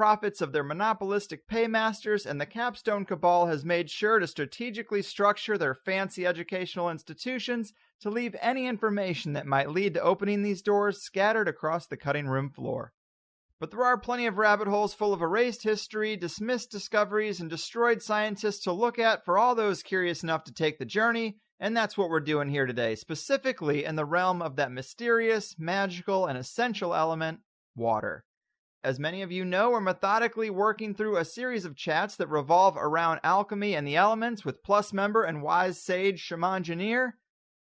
profits of their monopolistic paymasters, and the capstone cabal has made sure to strategically structure their fancy educational institutions to leave any information that might lead to opening these doors scattered across the cutting room floor. But there are plenty of rabbit holes full of erased history, dismissed discoveries, and destroyed scientists to look at for all those curious enough to take the journey, and that's what we're doing here today, specifically in the realm of that mysterious, magical, and essential element, water. As many of you know, we're methodically working through a series of chats that revolve around alchemy and the elements with Plus member and wise sage Shamangineer.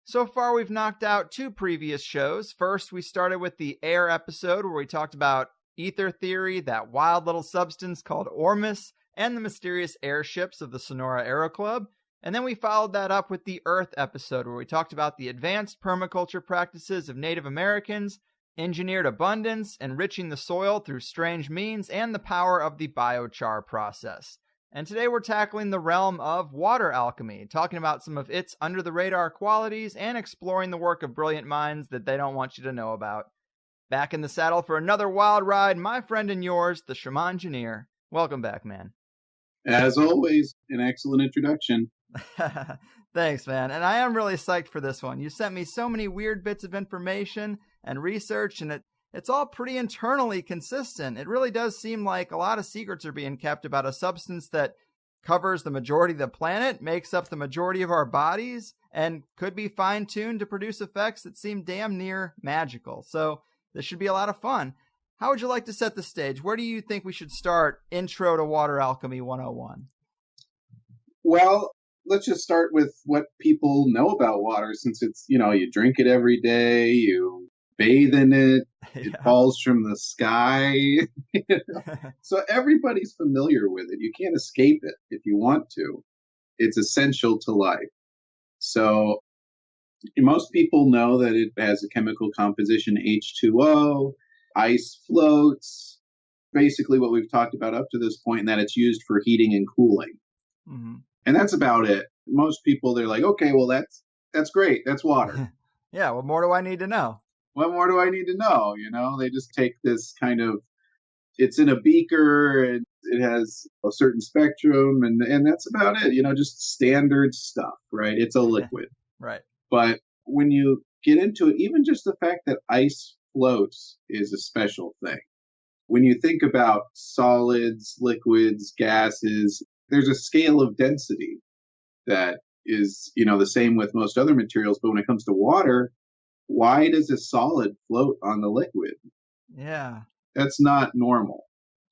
So far, we've knocked out 2 previous shows. First, we started with the air episode where we talked about ether theory, that wild little substance called Ormus, and the mysterious airships of the Sonora Aero Club. And then we followed that up with the Earth episode where we talked about the advanced permaculture practices of Native Americans, engineered abundance, enriching the soil through strange means, and the power of the biochar process. And today we're tackling the realm of water alchemy, talking about some of its under-the-radar qualities and exploring the work of brilliant minds that they don't want you to know about. Back in the saddle for another wild ride, my friend and yours, the Shamangineer. Welcome back, man. As always, an excellent introduction. Thanks, man. And I am really psyched for this one. You sent me so many weird bits of information and research, and it's all pretty internally consistent. It really does seem like a lot of secrets are being kept about a substance that covers the majority of the planet, makes up the majority of our bodies, and could be fine-tuned to produce effects that seem damn near magical. So this should be a lot of fun. How would you like to set the stage? Where do you think we should start Intro to Water Alchemy 101? Well, let's just start with what people know about water, since it's, you drink it every day, you bathe in it, it falls from the sky. So everybody's familiar with it. You can't escape it if you want to. It's essential to life. So most people know that it has a chemical composition H2O, ice floats, basically what we've talked about up to this point, and that it's used for heating and cooling. Mm-hmm. And that's about it. Most people, they're like, okay, well, that's great. That's water. Yeah, what more do I need to know? What more do I need to know? They just take this kind of, it's in a beaker, and it has a certain spectrum, and that's about it. Just standard stuff, right? It's a liquid. Right. But when you get into it, even just the fact that ice floats is a special thing. When you think about solids, liquids, gases, there's a scale of density that is, the same with most other materials. But when it comes to water, why does a solid float on the liquid? Yeah. That's not normal.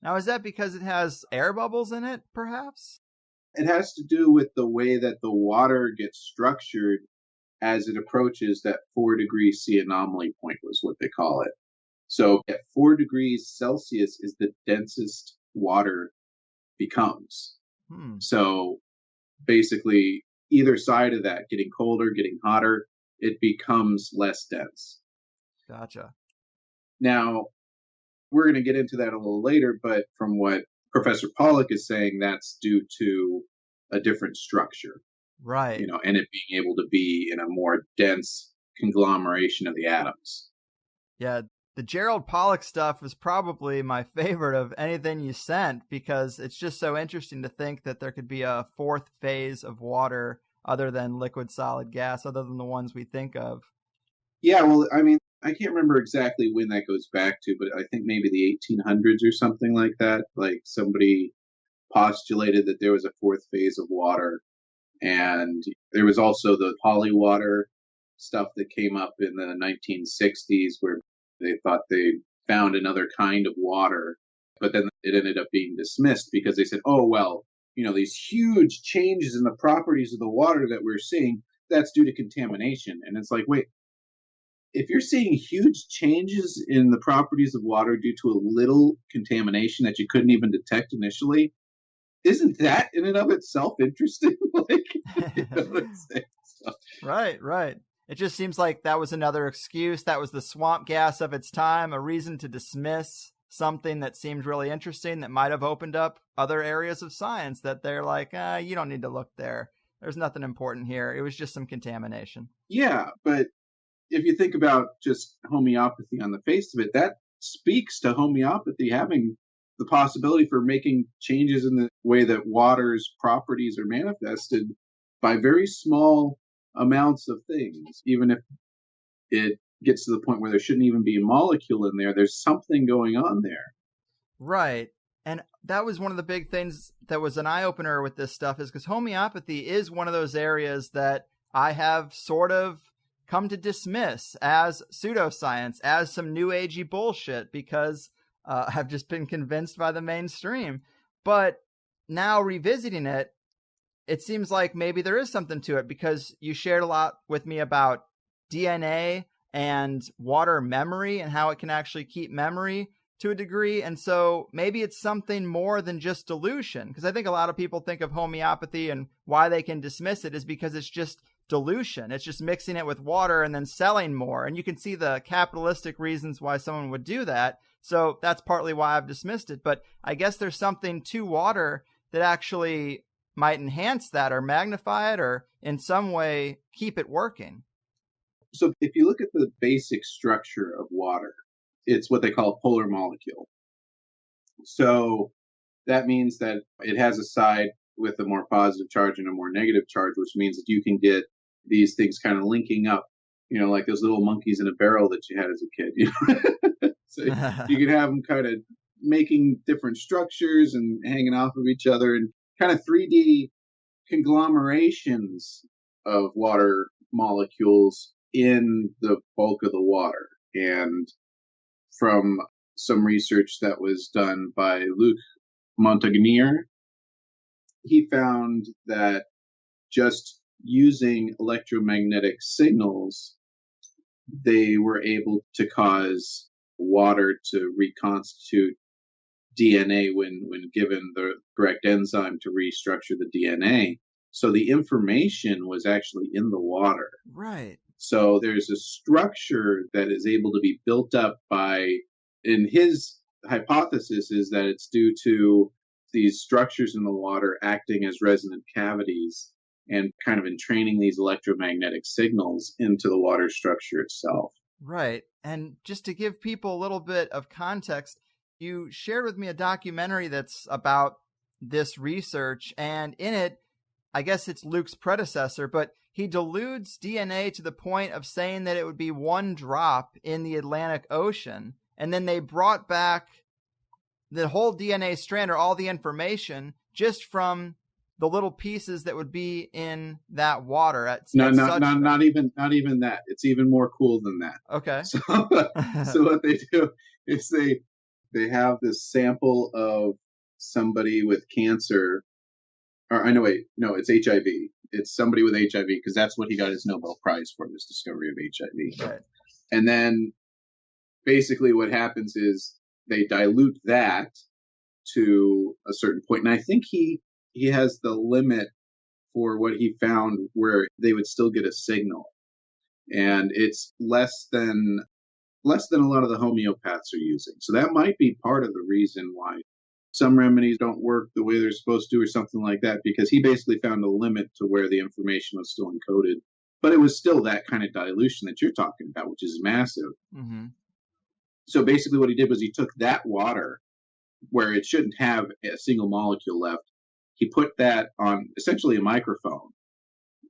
Now, is that because it has air bubbles in it, perhaps? It has to do with the way that the water gets structured as it approaches that 4 degrees C anomaly point, was what they call it. So at 4 degrees Celsius is the densest water becomes. So basically, either side of that, getting colder, getting hotter, it becomes less dense. Gotcha. Now, we're going to get into that a little later, but from what Professor Pollack is saying, that's due to a different structure. Right. And it being able to be in a more dense conglomeration of the atoms. Yeah, the Gerald Pollack stuff is probably my favorite of anything you sent, because it's just so interesting to think that there could be a 4th phase of water other than liquid, solid, gas, other than the ones we think of. Yeah, well, I mean, I can't remember exactly when that goes back to, but I think maybe the 1800s or something like that. Like somebody postulated that there was a 4th phase of water. And there was also the polywater stuff that came up in the 1960s where they thought they found another kind of water, but then it ended up being dismissed because they said, oh, well, these huge changes in the properties of the water that we're seeing, that's due to contamination. And it's like, wait, if you're seeing huge changes in the properties of water due to a little contamination that you couldn't even detect initially, isn't that in and of itself interesting? Right. It just seems like that was another excuse. That was the swamp gas of its time, a reason to dismiss something that seemed really interesting that might have opened up other areas of science that they're like, you don't need to look there. There's nothing important here. It was just some contamination. Yeah, but if you think about just homeopathy on the face of it, that speaks to homeopathy having the possibility for making changes in the way that water's properties are manifested by very small amounts of things, even if it gets to the point where there shouldn't even be a molecule in there. There's something going on there. Right. And that was one of the big things that was an eye-opener with this stuff, is because homeopathy is one of those areas that I have sort of come to dismiss as pseudoscience, as some new agey bullshit, because I've just been convinced by the mainstream. But now revisiting it, it seems like maybe there is something to it, because you shared a lot with me about DNA and water memory and how it can actually keep memory to a degree. And so maybe it's something more than just dilution, because I think a lot of people think of homeopathy and why they can dismiss it is because it's just dilution. It's just mixing it with water and then selling more. And you can see the capitalistic reasons why someone would do that. So that's partly why I've dismissed it. But I guess there's something to water that actually might enhance that or magnify it or in some way keep it working. So if you look at the basic structure of water, it's what they call a polar molecule. So that means that it has a side with a more positive charge and a more negative charge, which means that you can get these things kind of linking up, like those little monkeys in a barrel that you had as a kid. So you can have them kind of making different structures and hanging off of each other, and kind of 3D conglomerations of water molecules in the bulk of the water. And from some research that was done by Luc Montagnier, he found that just using electromagnetic signals, they were able to cause water to reconstitute DNA when given the correct enzyme to restructure the DNA. So the information was actually in the water. Right. So there's a structure that is able to be built up by, and his hypothesis is that it's due to these structures in the water acting as resonant cavities and kind of entraining these electromagnetic signals into the water structure itself. Right. And just to give people a little bit of context, you shared with me a documentary that's about this research, and in it, I guess it's Luke's predecessor, but he dilutes DNA to the point of saying that it would be one drop in the Atlantic Ocean. And then they brought back the whole DNA strand or all the information just from the little pieces that would be in that water. Not even that. It's even more cool than that. Okay. So what they do is they have this sample of somebody with cancer. Or it's HIV. It's somebody with HIV, because that's what he got his Nobel Prize for, this discovery of HIV. Right. And then basically what happens is they dilute that to a certain point. And I think he has the limit for what he found where they would still get a signal. And it's less than a lot of the homeopaths are using. So that might be part of the reason why some remedies don't work the way they're supposed to or something like that, because he basically found a limit to where the information was still encoded. But it was still that kind of dilution that you're talking about, which is massive. Mm-hmm. So basically what he did was he took that water where it shouldn't have a single molecule left. He put that on essentially a microphone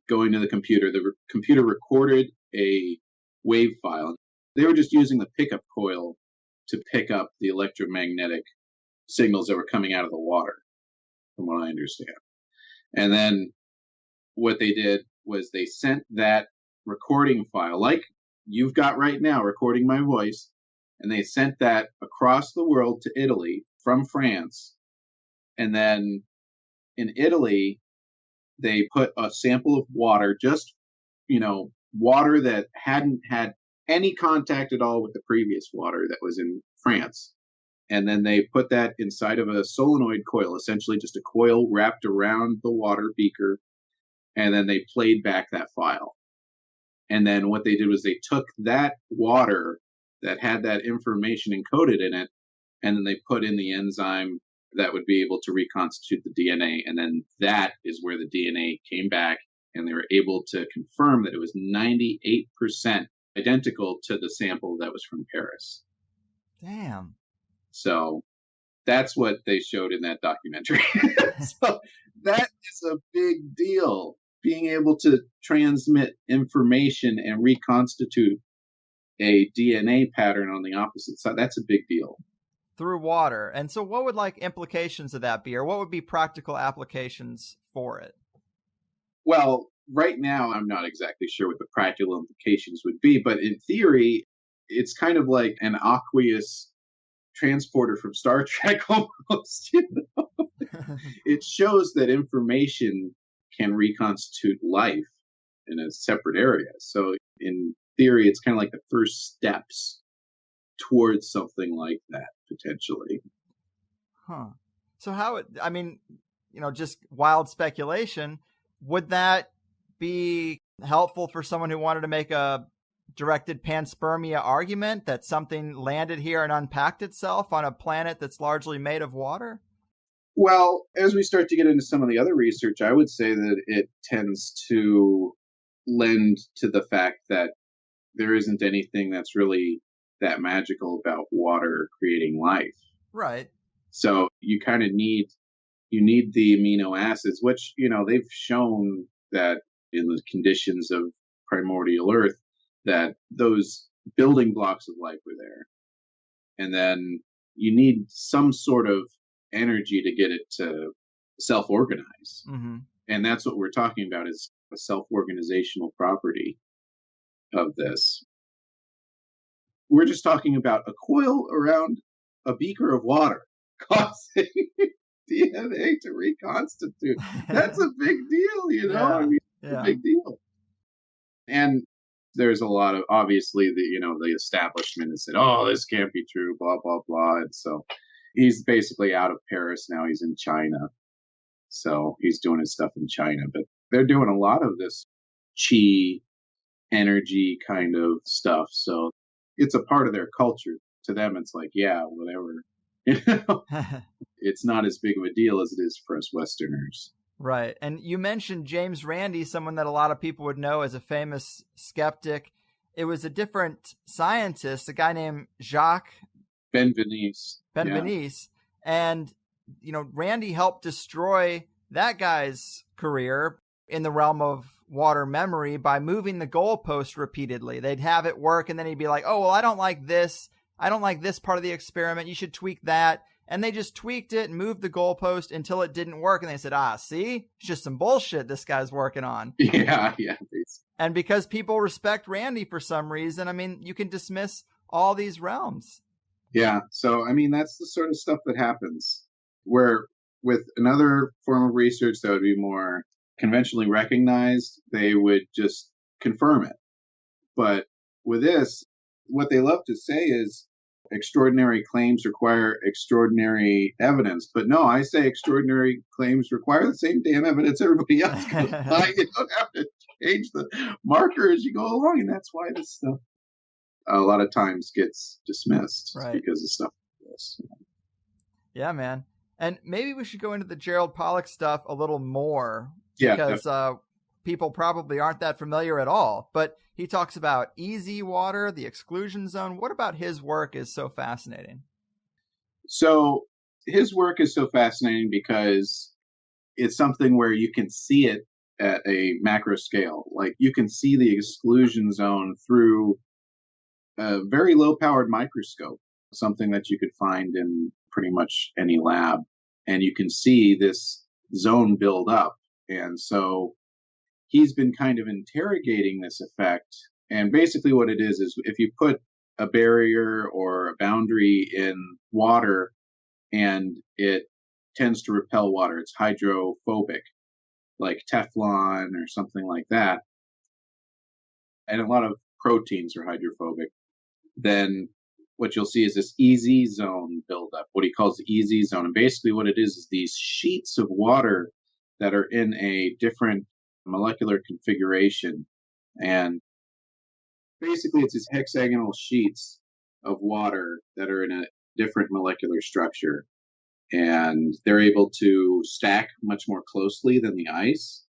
going to the computer. The computer recorded a wave file. They were just using the pickup coil to pick up the electromagnetic signals that were coming out of the water, from what I understand. And then what they did was they sent that recording file, like you've got right now, recording my voice, and they sent that across the world to Italy from France. And then in Italy, they put a sample of water, just, water that hadn't had any contact at all with the previous water that was in France. And then they put that inside of a solenoid coil, essentially just a coil wrapped around the water beaker. And then they played back that file. And then what they did was they took that water that had that information encoded in it, and then they put in the enzyme that would be able to reconstitute the DNA. And then that is where the DNA came back, and they were able to confirm that it was 98% identical to the sample that was from Paris. Damn. So That's what they showed in that documentary. So that is a big deal. Being able to transmit information and reconstitute a DNA pattern on the opposite side, that's a big deal. Through water. And so what would like implications of that be, or what would be practical applications for it? Well, right now, I'm not exactly sure what the practical implications would be, but in theory, it's kind of like an aqueous transporter from Star Trek almost. You know? It shows that information can reconstitute life in a separate area. So in theory, it's kind of like the first steps towards something like that, potentially. Huh. So I mean, just wild speculation, would that be helpful for someone who wanted to make a directed panspermia argument that something landed here and unpacked itself on a planet that's largely made of water? Well, as we start to get into some of the other research, I would say that it tends to lend to the fact that there isn't anything that's really that magical about water creating life. Right. So you kind of need the amino acids, which, they've shown that in the conditions of primordial Earth, that those building blocks of life were there. And then you need some sort of energy to get it to self-organize. Mm-hmm. And that's what we're talking about, is a self-organizational property of this. We're just talking about a coil around a beaker of water causing DNA to reconstitute. That's a big deal, Yeah. I mean, it's a big deal. And there's a lot of, obviously, the establishment has said, oh, this can't be true, blah, blah, blah. And so he's basically out of Paris now. He's in China. So he's doing his stuff in China. But they're doing a lot of this chi energy kind of stuff. So it's a part of their culture. To them, it's like, yeah, whatever. It's not as big of a deal as it is for us Westerners. Right. And you mentioned James Randi, someone that a lot of people would know as a famous skeptic. It was a different scientist, a guy named Jacques Benveniste. And, Randi helped destroy that guy's career in the realm of water memory by moving the goalpost repeatedly. They'd have it work, and then he'd be like, oh, well, I don't like this. I don't like this part of the experiment. You should tweak that. And they just tweaked it and moved the goalpost until it didn't work. And they said, see, it's just some bullshit this guy's working on. Yeah. And because people respect Randi for some reason, I mean, you can dismiss all these realms. Yeah. So, I mean, that's the sort of stuff that happens where with another form of research that would be more conventionally recognized, they would just confirm it. But with this, what they love to say is extraordinary claims require extraordinary evidence. But no, I say extraordinary claims require the same damn evidence everybody else goes by. You don't have to change the marker as you go along. And that's why this stuff a lot of times gets dismissed, right, because of stuff like this. Yeah, man. And maybe we should go into the Gerald Pollack stuff a little more, Yeah, because people probably aren't that familiar at all. But he talks about easy water, the exclusion zone. What about his work is so fascinating? So his work is so fascinating because it's something where you can see it at a macro scale. Like you can see the exclusion zone through a very low-powered microscope, something that you could find in pretty much any lab. And you can see this zone build up. And so he's been kind of interrogating this effect. And basically what it is if you put a barrier or a boundary in water and it tends to repel water, it's hydrophobic, like Teflon or something like that, and a lot of proteins are hydrophobic, then what you'll see is this easy zone buildup, what he calls the easy zone. And basically what it is these sheets of water that are in a different molecular configuration. And basically it's these hexagonal sheets of water that are in a different molecular structure. And they're able to stack much more closely than the ice.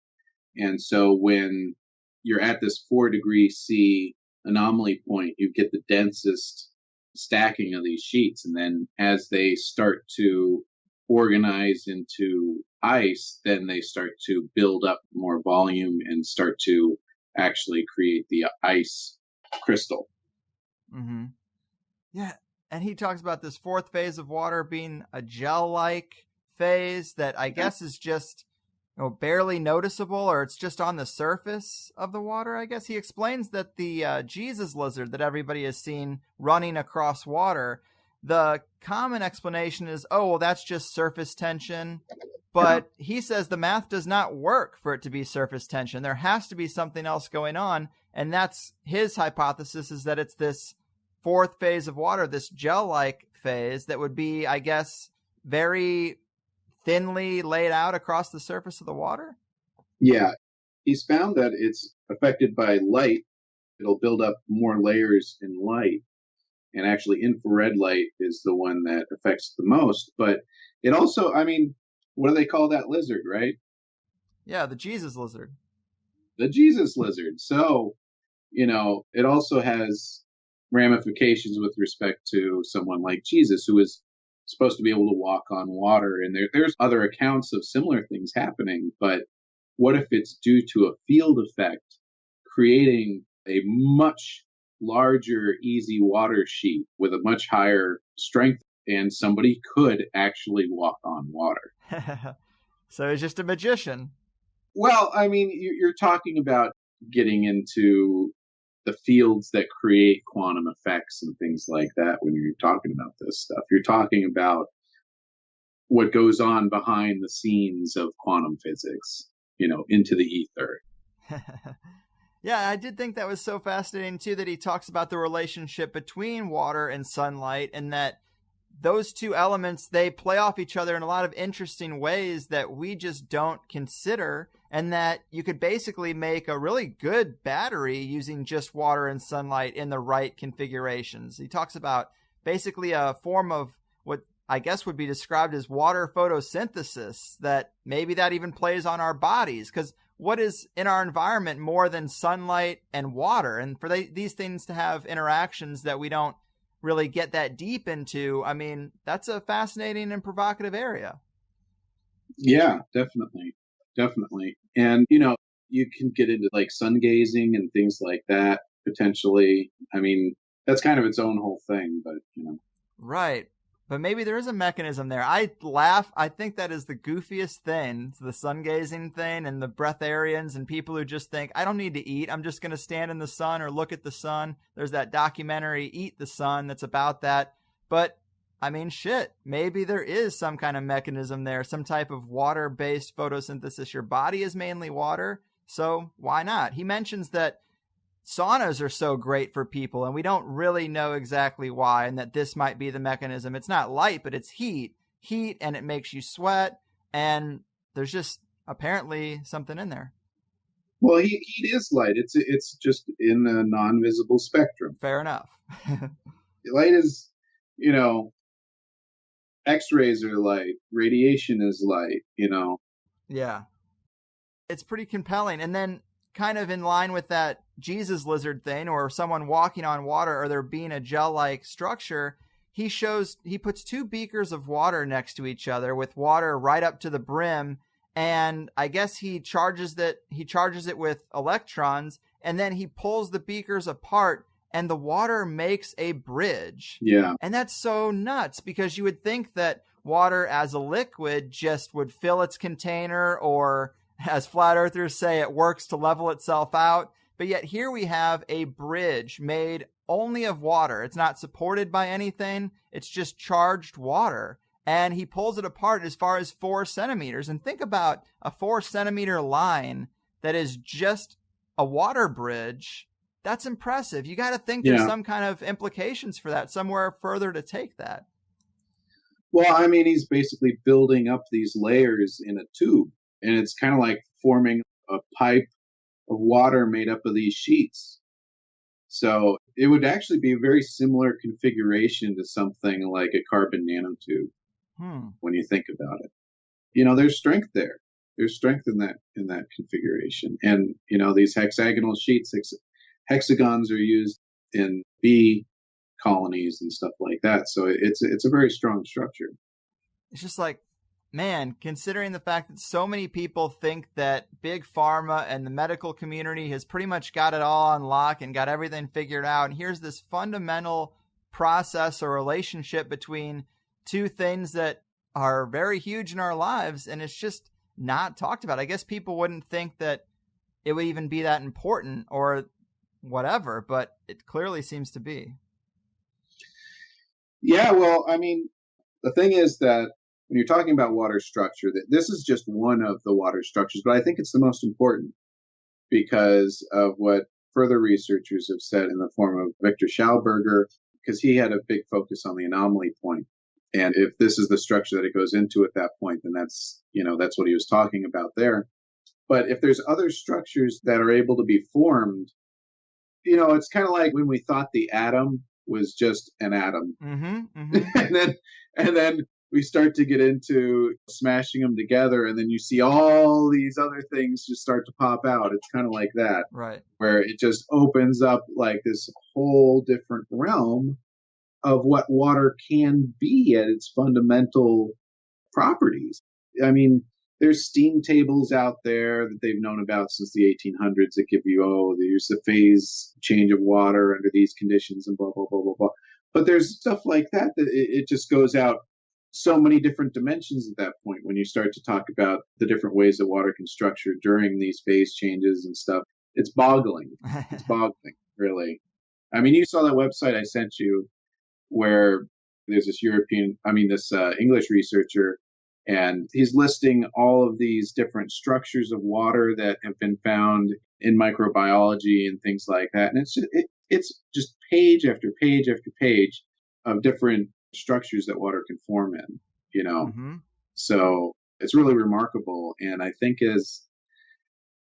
And so when you're at this 4 degree C anomaly point, you get the densest stacking of these sheets. And then as they start to organize into ice, then they start to build up more volume and start to actually create the ice crystal. Mm-hmm. Yeah. And he talks about this fourth phase of water being a gel-like phase that I guess is just barely noticeable, or it's just on the surface of the water, I guess. He explains that the Jesus lizard that everybody has seen running across water, the common explanation is, oh, well, that's just surface tension. But he says the math does not work for it to be surface tension. There has to be something else going on. And that's his hypothesis, is that it's this fourth phase of water, this gel-like phase that would be, I guess, very thinly laid out across the surface of the water? Yeah. He's found that it's affected by light. It'll build up more layers in light. And actually, infrared light is the one that affects the most. But it also, I mean, what do they call that lizard, right? Yeah, the Jesus lizard. The Jesus lizard. So, it also has ramifications with respect to someone like Jesus, who is supposed to be able to walk on water. And there's other accounts of similar things happening. But what if it's due to a field effect creating a much larger, easy water sheet with a much higher strength, and somebody could actually walk on water? So he's just a magician. Well, I mean, you're talking about getting into the fields that create quantum effects and things like that when you're talking about this stuff. You're talking about what goes on behind the scenes of quantum physics, into the ether. Yeah, I did think that was so fascinating, too, that he talks about the relationship between water and sunlight, and that those two elements, they play off each other in a lot of interesting ways that we just don't consider, and that you could basically make a really good battery using just water and sunlight in the right configurations. He talks about basically a form of what I guess would be described as water photosynthesis, that maybe that even plays on our bodies, because what is in our environment more than sunlight and water? And for these things to have interactions that we don't really get that deep into, I mean, that's a fascinating and provocative area. Yeah, definitely. Definitely. And, you can get into like sun gazing and things like that, potentially. I mean, that's kind of its own whole thing, but, Right. But maybe there is a mechanism there. I laugh. I think that is the goofiest thing. It's the sun gazing thing and the breatharians and people who just think, I don't need to eat. I'm just going to stand in the sun or look at the sun. There's that documentary, Eat the Sun, that's about that. But I mean, shit, maybe there is some kind of mechanism there, some type of water-based photosynthesis. Your body is mainly water, so why not? He mentions that saunas are so great for people, and we don't really know exactly why, and that this might be the mechanism. It's not light, but it's heat, and it makes you sweat, and there's just apparently something in there. Well, heat is light. It's just in the non-visible spectrum. Fair enough. Light is, X-rays are light. Radiation is light, Yeah. It's pretty compelling. And then kind of in line with that Jesus lizard thing, or someone walking on water, or there being a gel-like structure, he puts two beakers of water next to each other with water right up to the brim, and I guess he charges it with electrons, and then he pulls the beakers apart, and the water makes a bridge. Yeah. And that's so nuts, because you would think that water as a liquid just would fill its container, or as flat earthers say, it works to level itself out. But yet here we have a bridge made only of water. It's not supported by anything. It's just charged water. And he pulls it apart as far as 4 centimeters. And think about a 4-centimeter line that is just a water bridge. That's impressive. You got to think there's some kind of implications for that, somewhere further to take that. Well, I mean, he's basically building up these layers in a tube, and it's kind of like forming a pipe of water made up of these sheets. So it would actually be a very similar configuration to something like a carbon nanotube when you think about it. There's strength there. There's strength in that configuration. And, these hexagonal sheets, hexagons are used in bee colonies and stuff like that. So it's a very strong structure. It's just like, man, considering the fact that so many people think that big pharma and the medical community has pretty much got it all on lock and got everything figured out, and here's this fundamental process or relationship between two things that are very huge in our lives, and it's just not talked about. I guess people wouldn't think that it would even be that important or whatever, but it clearly seems to be. Yeah, well, I mean, the thing is that when you're talking about water structure, that this is just one of the water structures, but I think it's the most important because of what further researchers have said in the form of Viktor Schauberger, because he had a big focus on the anomaly point. And if this is the structure that it goes into at that point, then that's what he was talking about there. But if there's other structures that are able to be formed, it's kind of like when we thought the atom was just an atom. and then we start to get into smashing them together, and then you see all these other things just start to pop out. It's kind of like that, right? Where it just opens up like this whole different realm of what water can be at its fundamental properties. I mean, there's steam tables out there that they've known about since the 1800s that give you, there's the phase change of water under these conditions and blah, blah, blah, blah, blah. But there's stuff like that it just goes out so many different dimensions at that point when you start to talk about the different ways that water can structure during these phase changes and stuff. It's boggling. It's boggling, really. I mean, you saw that website I sent you where there's this English researcher, and he's listing all of these different structures of water that have been found in microbiology and things like that. And it's just page after page after page of different structures that water can form in, So it's really remarkable. And I think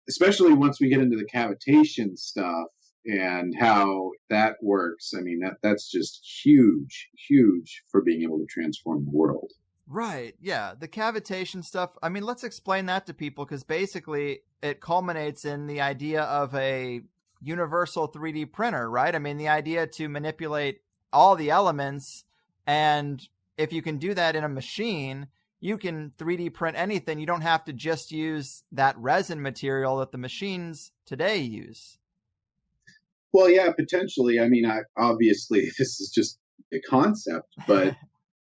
especially once we get into the cavitation stuff and how that works, I mean, that's just huge for being able to transform the world. Right. Yeah. The cavitation stuff. I mean, let's explain that to people, because basically it culminates in the idea of a universal 3D printer, right? I mean, the idea to manipulate all the elements, and if you can do that in a machine, you can 3D print anything. You don't have to just use that resin material that the machines today use. Well, yeah, potentially. I mean, obviously this is just a concept, but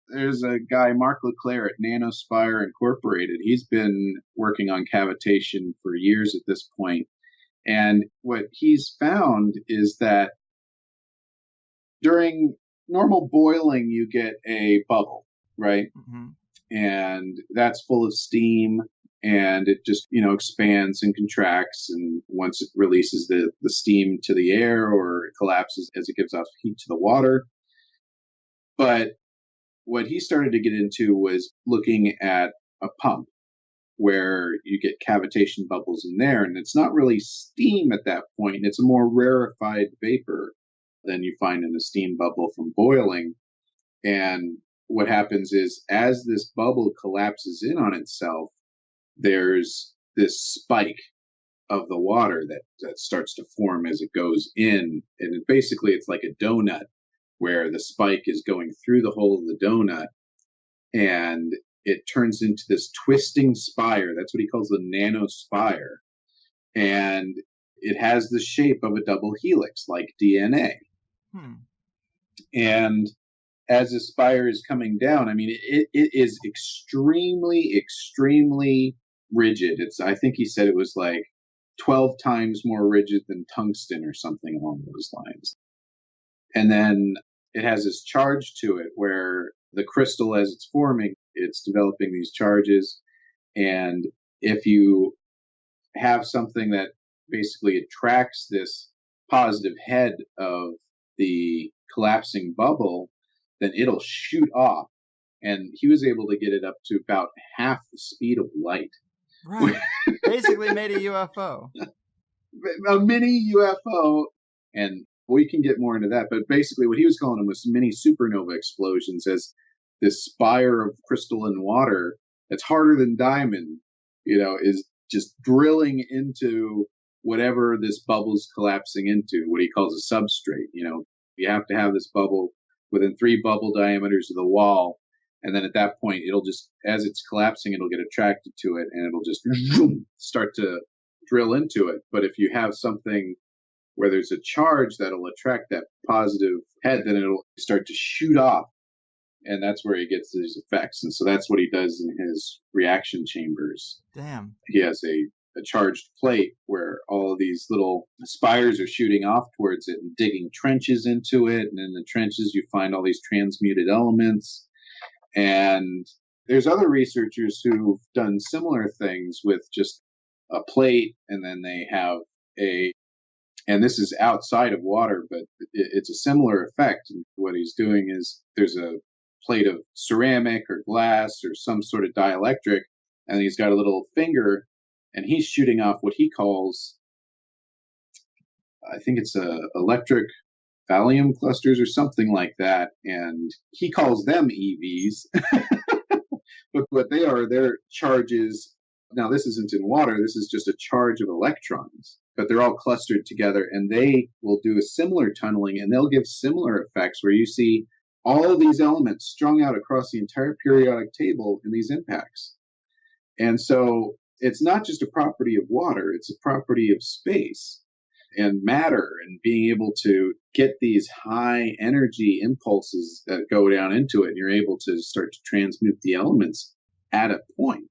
there's a guy, Mark LeClaire at Nanospire Incorporated. He's been working on cavitation for years at this point. And what he's found is that during normal boiling, you get a bubble, right? And that's full of steam, and it just, expands and contracts. And once it releases the steam to the air, or it collapses as it gives off heat to the water. But what he started to get into was looking at a pump where you get cavitation bubbles in there. And it's not really steam at that point. It's a more rarefied vapor than you find in a steam bubble from boiling. And what happens is, as this bubble collapses in on itself, there's this spike of the water that starts to form as it goes in. And basically it's like a donut, where the spike is going through the hole of the donut, and it turns into this twisting spire. That's what he calls the nanospire. And it has the shape of a double helix, like DNA. And as the spire is coming down, I mean, it is extremely, extremely rigid. I think he said it was like 12 times more rigid than tungsten or something along those lines. And then it has this charge to it where the crystal, as it's forming, it's developing these charges. And if you have something that basically attracts this positive head of the collapsing bubble, then it'll shoot off. And he was able to get it up to about half the speed of light. Right. Basically made a UFO. A mini UFO. And we can get more into that. But basically what he was calling them was mini supernova explosions, as this spire of crystalline water that's harder than diamond, is just drilling into whatever this bubble's collapsing into, what he calls a substrate, You have to have this bubble within 3 bubble diameters of the wall. And then at that point, it'll just, as it's collapsing, it'll get attracted to it and it'll just start to drill into it. But if you have something where there's a charge that'll attract that positive head, then it'll start to shoot off. And that's where he gets these effects. And so that's what he does in his reaction chambers. Damn. He has a charged plate where all of these little spires are shooting off towards it and digging trenches into it. And in the trenches, you find all these transmuted elements. And there's other researchers who've done similar things with just a plate, and then they have and this is outside of water, but it's a similar effect. And what he's doing is there's a plate of ceramic or glass or some sort of dielectric, and he's got a little finger, and he's shooting off what he calls, I think it's electric thallium clusters or something like that, and he calls them EVs. But what they are, they're charges. Now, this isn't in water. This is just a charge of electrons, but they're all clustered together, and they will do a similar tunneling, and they'll give similar effects where you see all of these elements strung out across the entire periodic table in these impacts. And so it's not just a property of water, it's a property of space and matter, and being able to get these high energy impulses that go down into it, and you're able to start to transmute the elements at a point.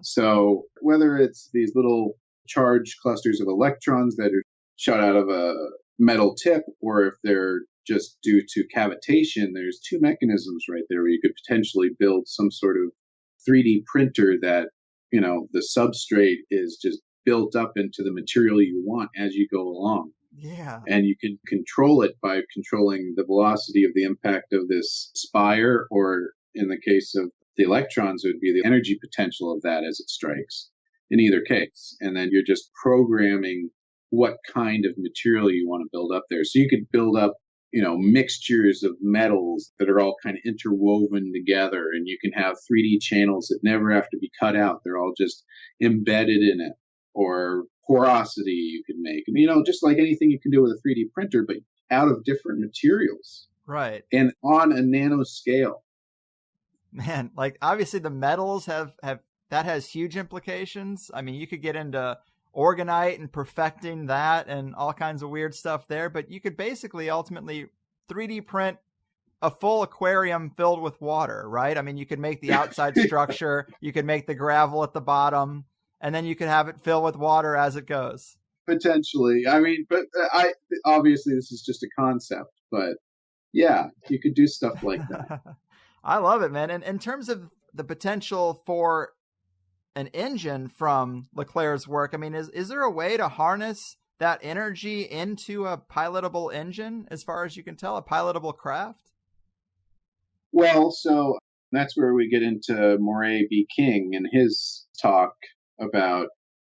So whether it's these little charged clusters of electrons that are shot out of a metal tip, or if they're just due to cavitation, there's 2 mechanisms right there where you could potentially build some sort of 3D printer that, the substrate is just built up into the material you want as you go along. Yeah. And you can control it by controlling the velocity of the impact of this spire, or in the case of the electrons, it would be the energy potential of that as it strikes, in either case. And then you're just programming what kind of material you want to build up there. So you could build up, mixtures of metals that are all kind of interwoven together, and you can have 3D channels that never have to be cut out. They're all just embedded in it, or porosity you can make. And, just like anything you can do with a 3D printer, but out of different materials. Right. And on a nano scale. Man, like obviously the metals have that has huge implications. I mean, you could get into organite and perfecting that and all kinds of weird stuff there, but you could basically ultimately 3D print a full aquarium filled with water, right? I mean, you could make the outside structure, you could make the gravel at the bottom, and then you could have it fill with water as it goes. Potentially. I mean, but obviously this is just a concept, but yeah, you could do stuff like that. I love it, man. And in terms of the potential for an engine from Leclerc's work, I mean, is there a way to harness that energy into a pilotable engine, as far as you can tell, a pilotable craft? Well, so that's where we get into Moray B. King and his talk about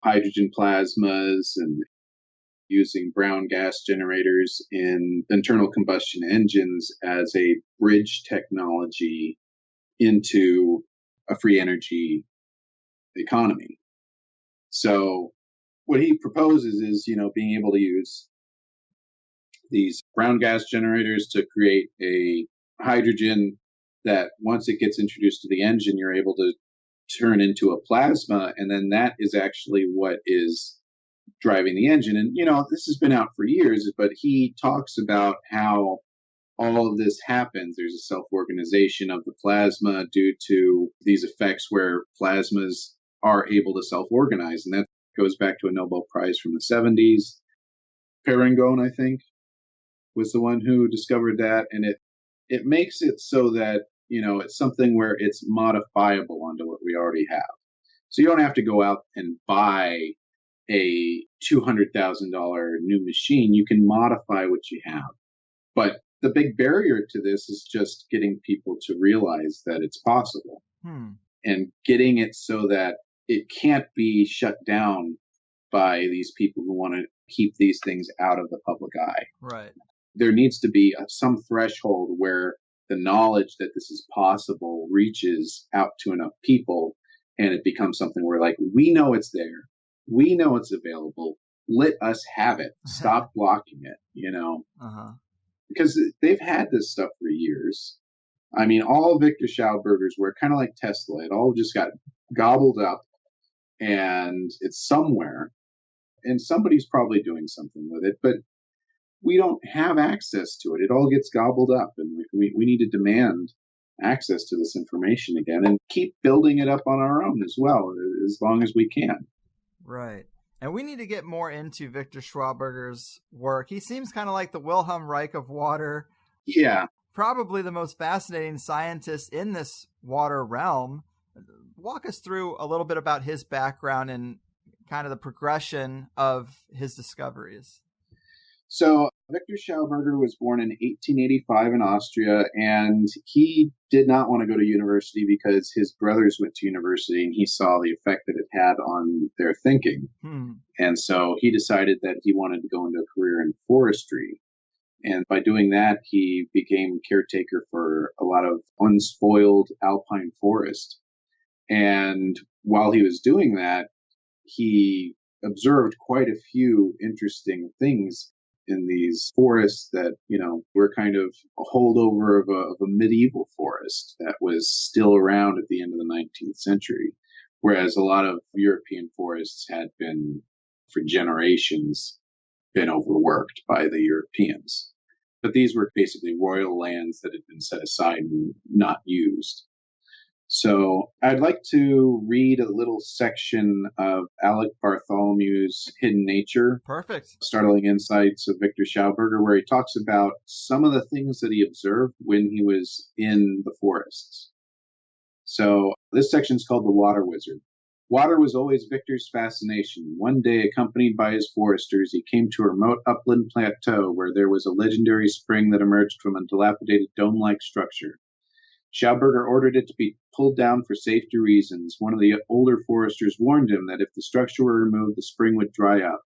hydrogen plasmas and using brown gas generators in internal combustion engines as a bridge technology into a free energy economy. So what he proposes is, being able to use these brown gas generators to create a hydrogen that once it gets introduced to the engine, you're able to turn into a plasma. And then that is actually what is driving the engine. And, this has been out for years, but he talks about how all of this happens. There's a self-organization of the plasma due to these effects where plasmas are able to self-organize. And that goes back to a Nobel Prize from the 70s. Perringone, I think, was the one who discovered that. And it makes it so that, it's something where it's modifiable onto what we already have. So you don't have to go out and buy a $200,000 new machine. You can modify what you have. But the big barrier to this is just getting people to realize that it's possible and getting it so that it can't be shut down by these people who want to keep these things out of the public eye. Right. There needs to be some threshold where the knowledge that this is possible reaches out to enough people, and it becomes something where, like, we know it's there. We know it's available. Let us have it. Stop blocking it, Uh-huh. because they've had this stuff for years. I mean, all Viktor Schaubergers were kind of like Tesla. It all just got gobbled up, and it's somewhere, and somebody's probably doing something with it, but we don't have access to it. It all gets gobbled up, and we need to demand access to this information again and keep building it up on our own as well, as long as we can. Right. And we need to get more into Viktor Schauberger's work. He seems kind of like the Wilhelm Reich of water. Yeah. Probably the most fascinating scientist in this water realm. Walk us through a little bit about his background and kind of the progression of his discoveries. So Viktor Schauberger was born in 1885 in Austria, and he did not want to go to university because his brothers went to university and he saw the effect that it had on their thinking. And so he decided that he wanted to go into a career in forestry. And by doing that, he became caretaker for a lot of unspoiled alpine forest. And while he was doing that, he observed quite a few interesting things in these forests that, were kind of a holdover of a medieval forest that was still around at the end of the 19th century, whereas a lot of European forests had been, for generations, been overworked by the Europeans. But these were basically royal lands that had been set aside and not used. So I'd like to read a little section of Alec Bartholomew's Hidden Nature. Perfect. Startling Insights of Viktor Schauberger, where he talks about some of the things that he observed when he was in the forests. So this section is called The Water Wizard. Water was always Viktor's fascination. One day, accompanied by his foresters, he came to a remote upland plateau where there was a legendary spring that emerged from a dilapidated dome-like structure. Schauberger ordered it to be pulled down for safety reasons. One of the older foresters warned him that if the structure were removed, the spring would dry up.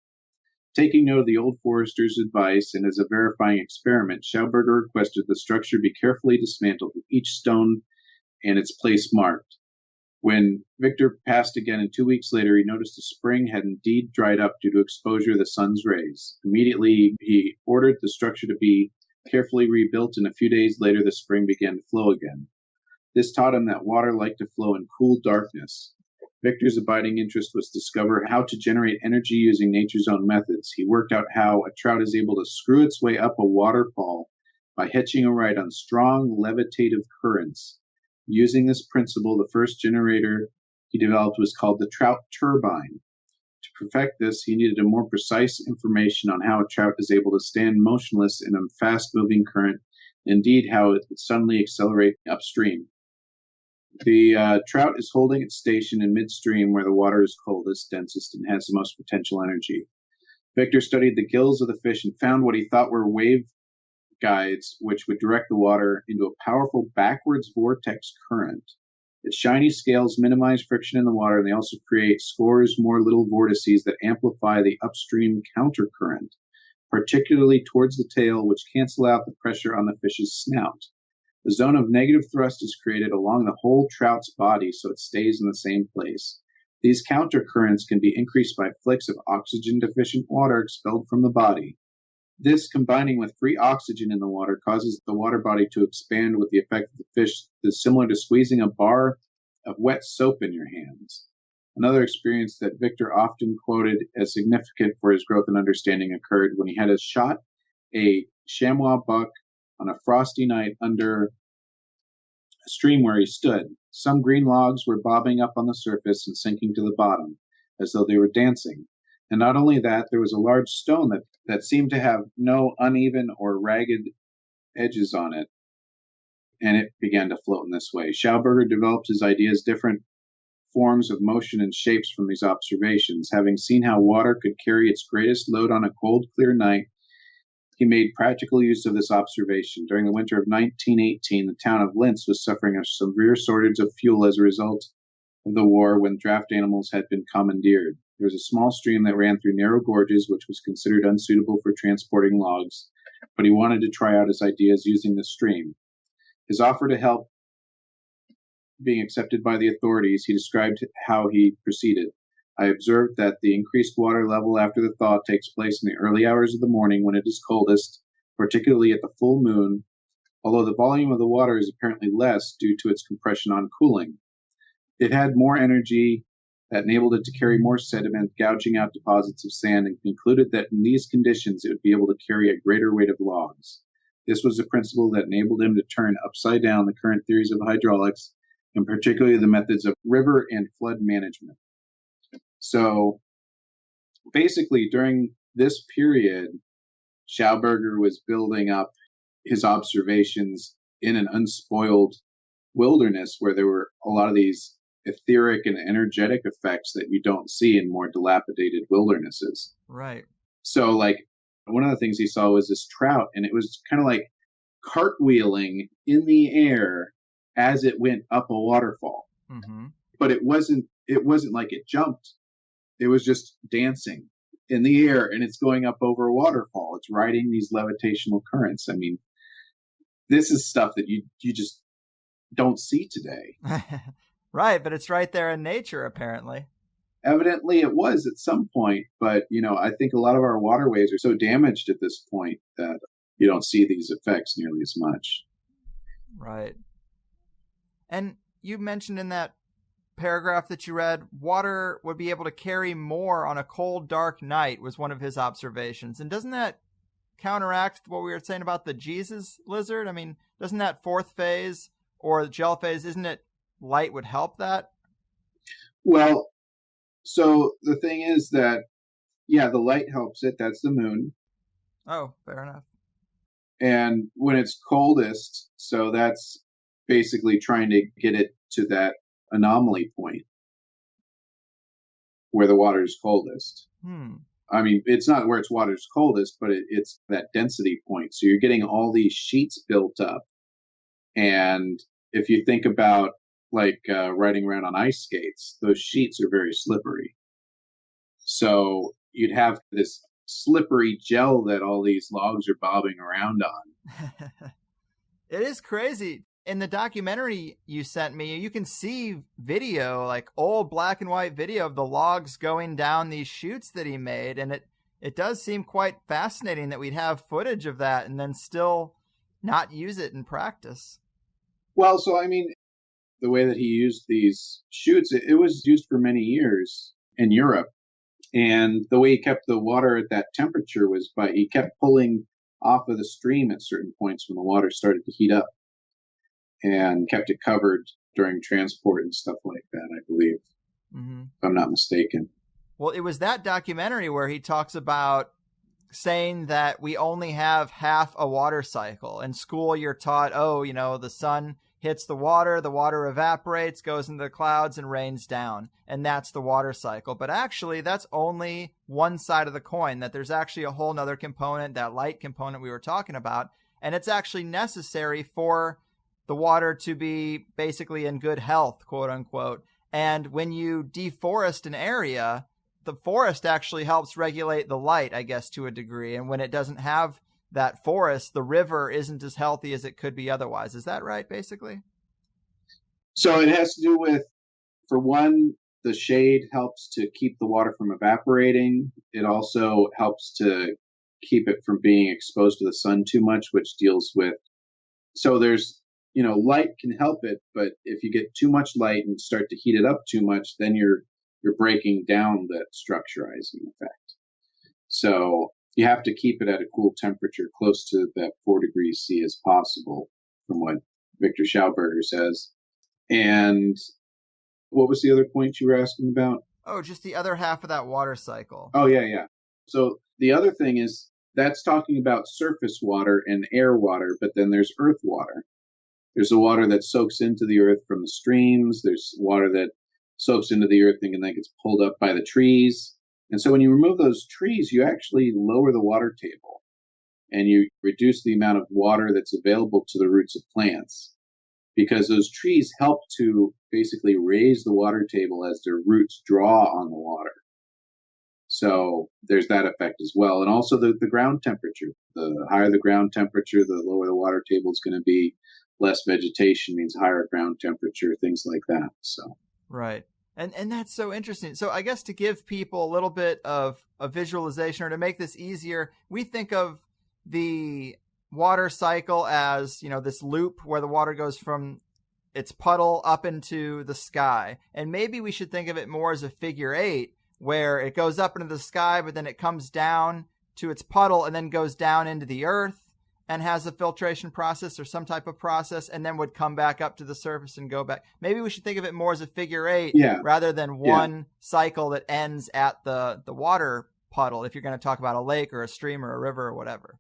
Taking note of the old forester's advice and as a verifying experiment, Schauberger requested the structure be carefully dismantled, with each stone and its place marked. When Viktor passed again, and 2 weeks later, he noticed the spring had indeed dried up due to exposure to the sun's rays. Immediately, he ordered the structure to be carefully rebuilt, and a few days later, the spring began to flow again. This taught him that water liked to flow in cool darkness. Viktor's abiding interest was to discover how to generate energy using nature's own methods. He worked out how a trout is able to screw its way up a waterfall by hitching a ride on strong levitative currents. Using this principle, the first generator he developed was called the trout turbine. To perfect this, he needed a more precise information on how a trout is able to stand motionless in a fast-moving current, and indeed how it would suddenly accelerate upstream. The trout is holding its station in midstream where the water is coldest, densest, and has the most potential energy. Viktor studied the gills of the fish and found what he thought were wave guides, which would direct the water into a powerful backwards vortex current. Its shiny scales minimize friction in the water, and they also create scores more little vortices that amplify the upstream countercurrent, particularly towards the tail, which cancel out the pressure on the fish's snout. The zone of negative thrust is created along the whole trout's body so it stays in the same place. These countercurrents can be increased by flicks of oxygen-deficient water expelled from the body. This, combining with free oxygen in the water, causes the water body to expand with the effect of the fish that's similar to squeezing a bar of wet soap in your hands. Another experience that Viktor often quoted as significant for his growth and understanding occurred when he had shot a chamois buck on a frosty night under a stream where he stood. Some green logs were bobbing up on the surface and sinking to the bottom, as though they were dancing. And not only that, there was a large stone that seemed to have no uneven or ragged edges on it, and it began to float in this way. Schauberger developed his ideas different forms of motion and shapes from these observations. Having seen how water could carry its greatest load on a cold, clear night, he made practical use of this observation. During the winter of 1918, the town of Linz was suffering a severe shortage of fuel as a result of the war when draft animals had been commandeered. There was a small stream that ran through narrow gorges, which was considered unsuitable for transporting logs, but he wanted to try out his ideas using the stream. His offer to help being accepted by the authorities, he described how he proceeded. I observed that the increased water level after the thaw takes place in the early hours of the morning when it is coldest. particularly at the full moon, although the volume of the water is apparently less due to its compression on cooling. It had more energy that enabled it to carry more sediment, gouging out deposits of sand, and concluded that in these conditions it would be able to carry a greater weight of logs. This was a principle that enabled him to turn upside down the current theories of hydraulics, and particularly the methods of river and flood management. So basically, during this period, Schauberger was building up his observations in an unspoiled wilderness where there were a lot of these etheric and energetic effects that you don't see in more dilapidated wildernesses. Right. So, like, one of the things he saw was this trout, and it was kind of like cartwheeling in the air as it went up a waterfall. Mm-hmm. But it wasn't like it jumped. It was just dancing in the air, and it's going up over a waterfall. It's riding these levitational currents. I mean, this is stuff that you just don't see today. Right, but it's right there in nature, apparently. Evidently it was at some point, but, I think a lot of our waterways are so damaged at this point that you don't see these effects nearly as much. Right. And you mentioned in that paragraph that you read, water would be able to carry more on a cold, dark night was one of his observations. And doesn't that counteract what we were saying about the Jesus lizard? I mean, doesn't that fourth phase or the gel phase, isn't it light would help that? Well, so the thing is that, yeah, the light helps it. That's the moon. Oh, fair enough. And when it's coldest, so that's basically trying to get it to that anomaly point where the water is coldest. I mean, it's not where it's water's coldest, but it's that density point. So you're getting all these sheets built up. And if you think about like riding around on ice skates, those sheets are very slippery. So you'd have this slippery gel that all these logs are bobbing around on. It is crazy. In the documentary you sent me, you can see video, like old black and white video of the logs going down these chutes that he made. And it does seem quite fascinating that we'd have footage of that and then still not use it in practice. Well, so I mean, the way that he used these chutes, it was used for many years in Europe. And the way he kept the water at that temperature was he kept pulling off of the stream at certain points when the water started to heat up, and kept it covered during transport and stuff like that, I believe, if I'm not mistaken. Well, it was that documentary where he talks about saying that we only have half a water cycle. In school, you're taught, the sun hits the water evaporates, goes into the clouds, and rains down. And that's the water cycle. But actually, that's only one side of the coin, that there's actually a whole nother component, that light component we were talking about. And it's actually necessary for the water to be basically in good health, quote unquote. And when you deforest an area, the forest actually helps regulate the light, I guess, to a degree. And when it doesn't have that forest, the river isn't as healthy as it could be otherwise. Is that right, basically? So it has to do with, for one, the shade helps to keep the water from evaporating. It also helps to keep it from being exposed to the sun too much, which deals with, so there's, light can help it, but if you get too much light and start to heat it up too much, then you're breaking down that structurizing effect. So you have to keep it at a cool temperature, close to that 4 degrees C as possible, from what Viktor Schauberger says. And what was the other point you were asking about? Oh, just the other half of that water cycle. Oh, yeah. So the other thing is, that's talking about surface water and air water, but then there's earth water. There's the water that soaks into the earth from the streams. There's water that soaks into the earth and then gets pulled up by the trees. And so when you remove those trees, you actually lower the water table, and you reduce the amount of water that's available to the roots of plants, because those trees help to basically raise the water table as their roots draw on the water. So there's that effect as well. And also the ground temperature. The higher the ground temperature, the lower the water table is going to be. Less vegetation means higher ground temperature, things like that. So right. And that's so interesting. So I guess to give people a little bit of a visualization, or to make this easier, we think of the water cycle as, this loop where the water goes from its puddle up into the sky. And maybe we should think of it more as a figure 8, where it goes up into the sky, but then it comes down to its puddle and then goes down into the earth and has a filtration process or some type of process, and then would come back up to the surface and go back. Maybe we should think of it more as a figure 8 rather than one cycle that ends at the water puddle, if you're going to talk about a lake or a stream or a river or whatever.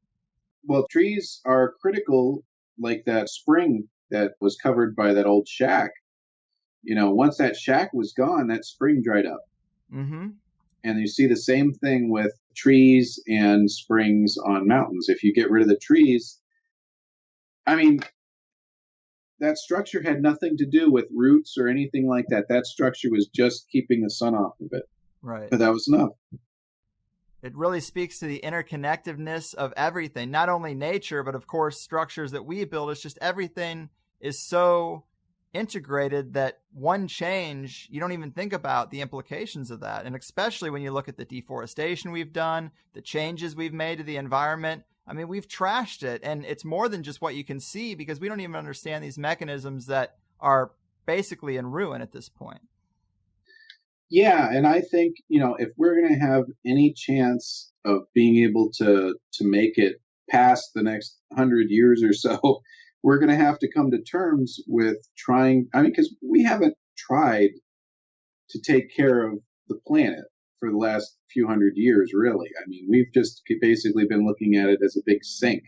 Well, trees are critical, like that spring that was covered by that old shack. Once that shack was gone, that spring dried up. Mm-hmm. And you see the same thing with trees and springs on mountains. If you get rid of the trees, that structure had nothing to do with roots or anything like that. That structure was just keeping the sun off of it. Right. But that was enough. It really speaks to the interconnectedness of everything, not only nature, but of course structures that we build. It's just everything is so integrated that one change, you don't even think about the implications of that. And especially when you look at the deforestation we've done, the changes we've made to the environment. We've trashed it, and it's more than just what you can see, because we don't even understand these mechanisms that are basically in ruin at this point. Yeah, and I think, if we're going to have any chance of being able to make it past the next 100 years or so, we're going to have to come to terms with trying, because we haven't tried to take care of the planet for the last few hundred years, really. We've just basically been looking at it as a big sink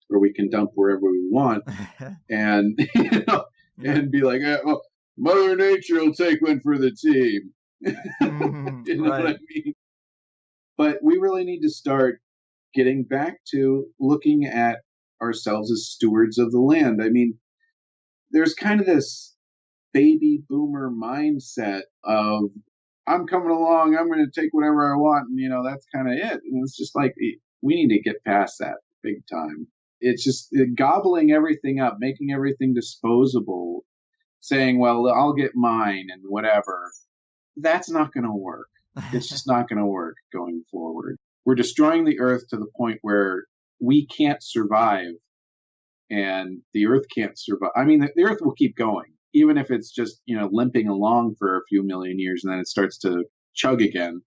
where we can dump wherever we want and, and be like, well, Mother Nature will take one for the team. You know what I mean? But we really need to start getting back to looking at ourselves as stewards of the land. There's kind of this baby boomer mindset of, I'm coming along, I'm going to take whatever I want, and that's kind of it. And it's just like, we need to get past that big time. It's just gobbling everything up, making everything disposable, saying, well, I'll get mine and whatever. That's not going to work. It's just not going to work going forward. We're destroying the earth to the point where we can't survive, and the earth can't survive. The earth will keep going, even if it's just, limping along for a few million years, and then it starts to chug again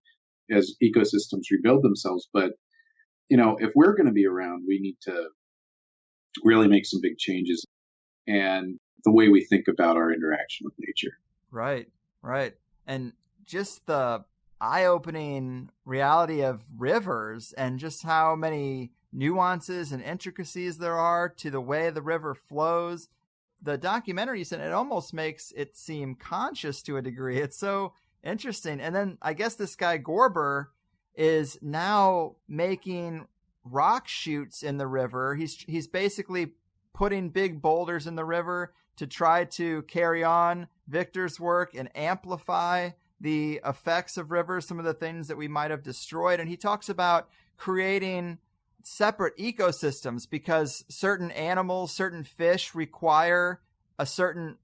as ecosystems rebuild themselves. But, if we're going to be around, we need to really make some big changes and the way we think about our interaction with nature. Right. And just the eye-opening reality of rivers and just how many nuances and intricacies there are to the way the river flows. The documentary you sent, it almost makes it seem conscious to a degree. It's so interesting. And then I guess this guy Gorber is now making rock chutes in the river. He's basically putting big boulders in the river to try to carry on Viktor's work and amplify the effects of rivers, some of the things that we might have destroyed. And he talks about creating separate ecosystems because certain animals, certain fish require a certain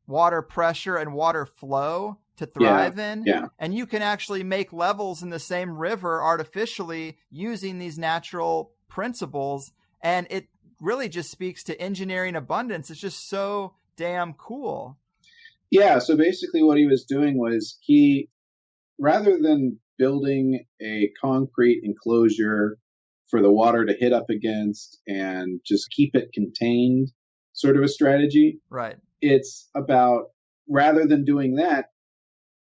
water pressure and water flow to thrive in. Yeah. And you can actually make levels in the same river artificially using these natural principles. And it really just speaks to engineering abundance. It's just so damn cool. Yeah, so basically what he was doing was he, rather than building a concrete enclosure for the water to hit up against and just keep it contained, sort of a strategy. Right. It's about, rather than doing that,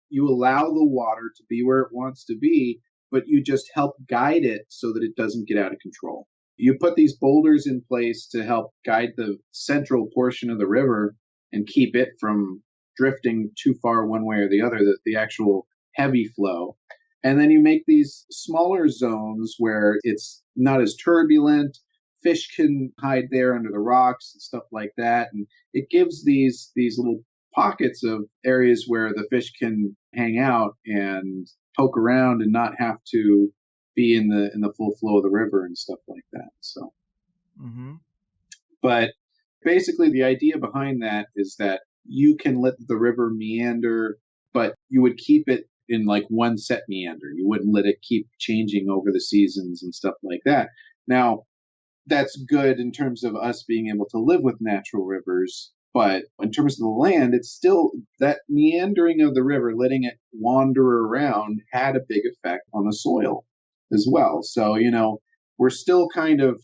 you allow the water to be where it wants to be, but you just help guide it so that it doesn't get out of control. You put these boulders in place to help guide the central portion of the river and keep it from drifting too far one way or the other, the actual heavy flow. And then you make these smaller zones where it's not as turbulent. Fish can hide there under the rocks and stuff like that. And it gives these little pockets of areas where the fish can hang out and poke around and not have to be in the full flow of the river and stuff like that. So, But basically the idea behind that is that you can let the river meander, but you would keep it in like one set meander. You wouldn't let it keep changing over the seasons and stuff like that. Now, that's good in terms of us being able to live with natural rivers. But in terms of the land, it's still that meandering of the river, letting it wander around, had a big effect on the soil as well. So, we're still kind of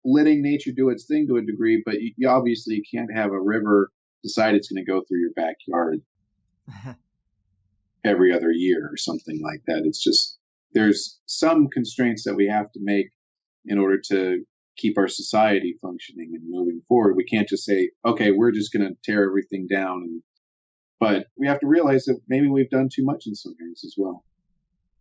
letting nature do its thing to a degree, but you obviously can't have a river decide it's going to go through your backyard every other year or something like that. It's just, there's some constraints that we have to make in order to keep our society functioning and moving forward. We can't just say, okay, we're just going to tear everything down. But we have to realize that maybe we've done too much in some areas as well.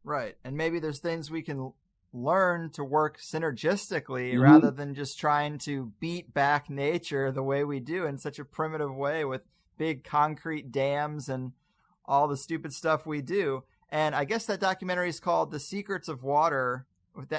Right. And maybe there's things we can learn to work synergistically rather than just trying to beat back nature the way we do in such a primitive way with big concrete dams and all the stupid stuff we do. And I guess that documentary is called The Secrets of Water,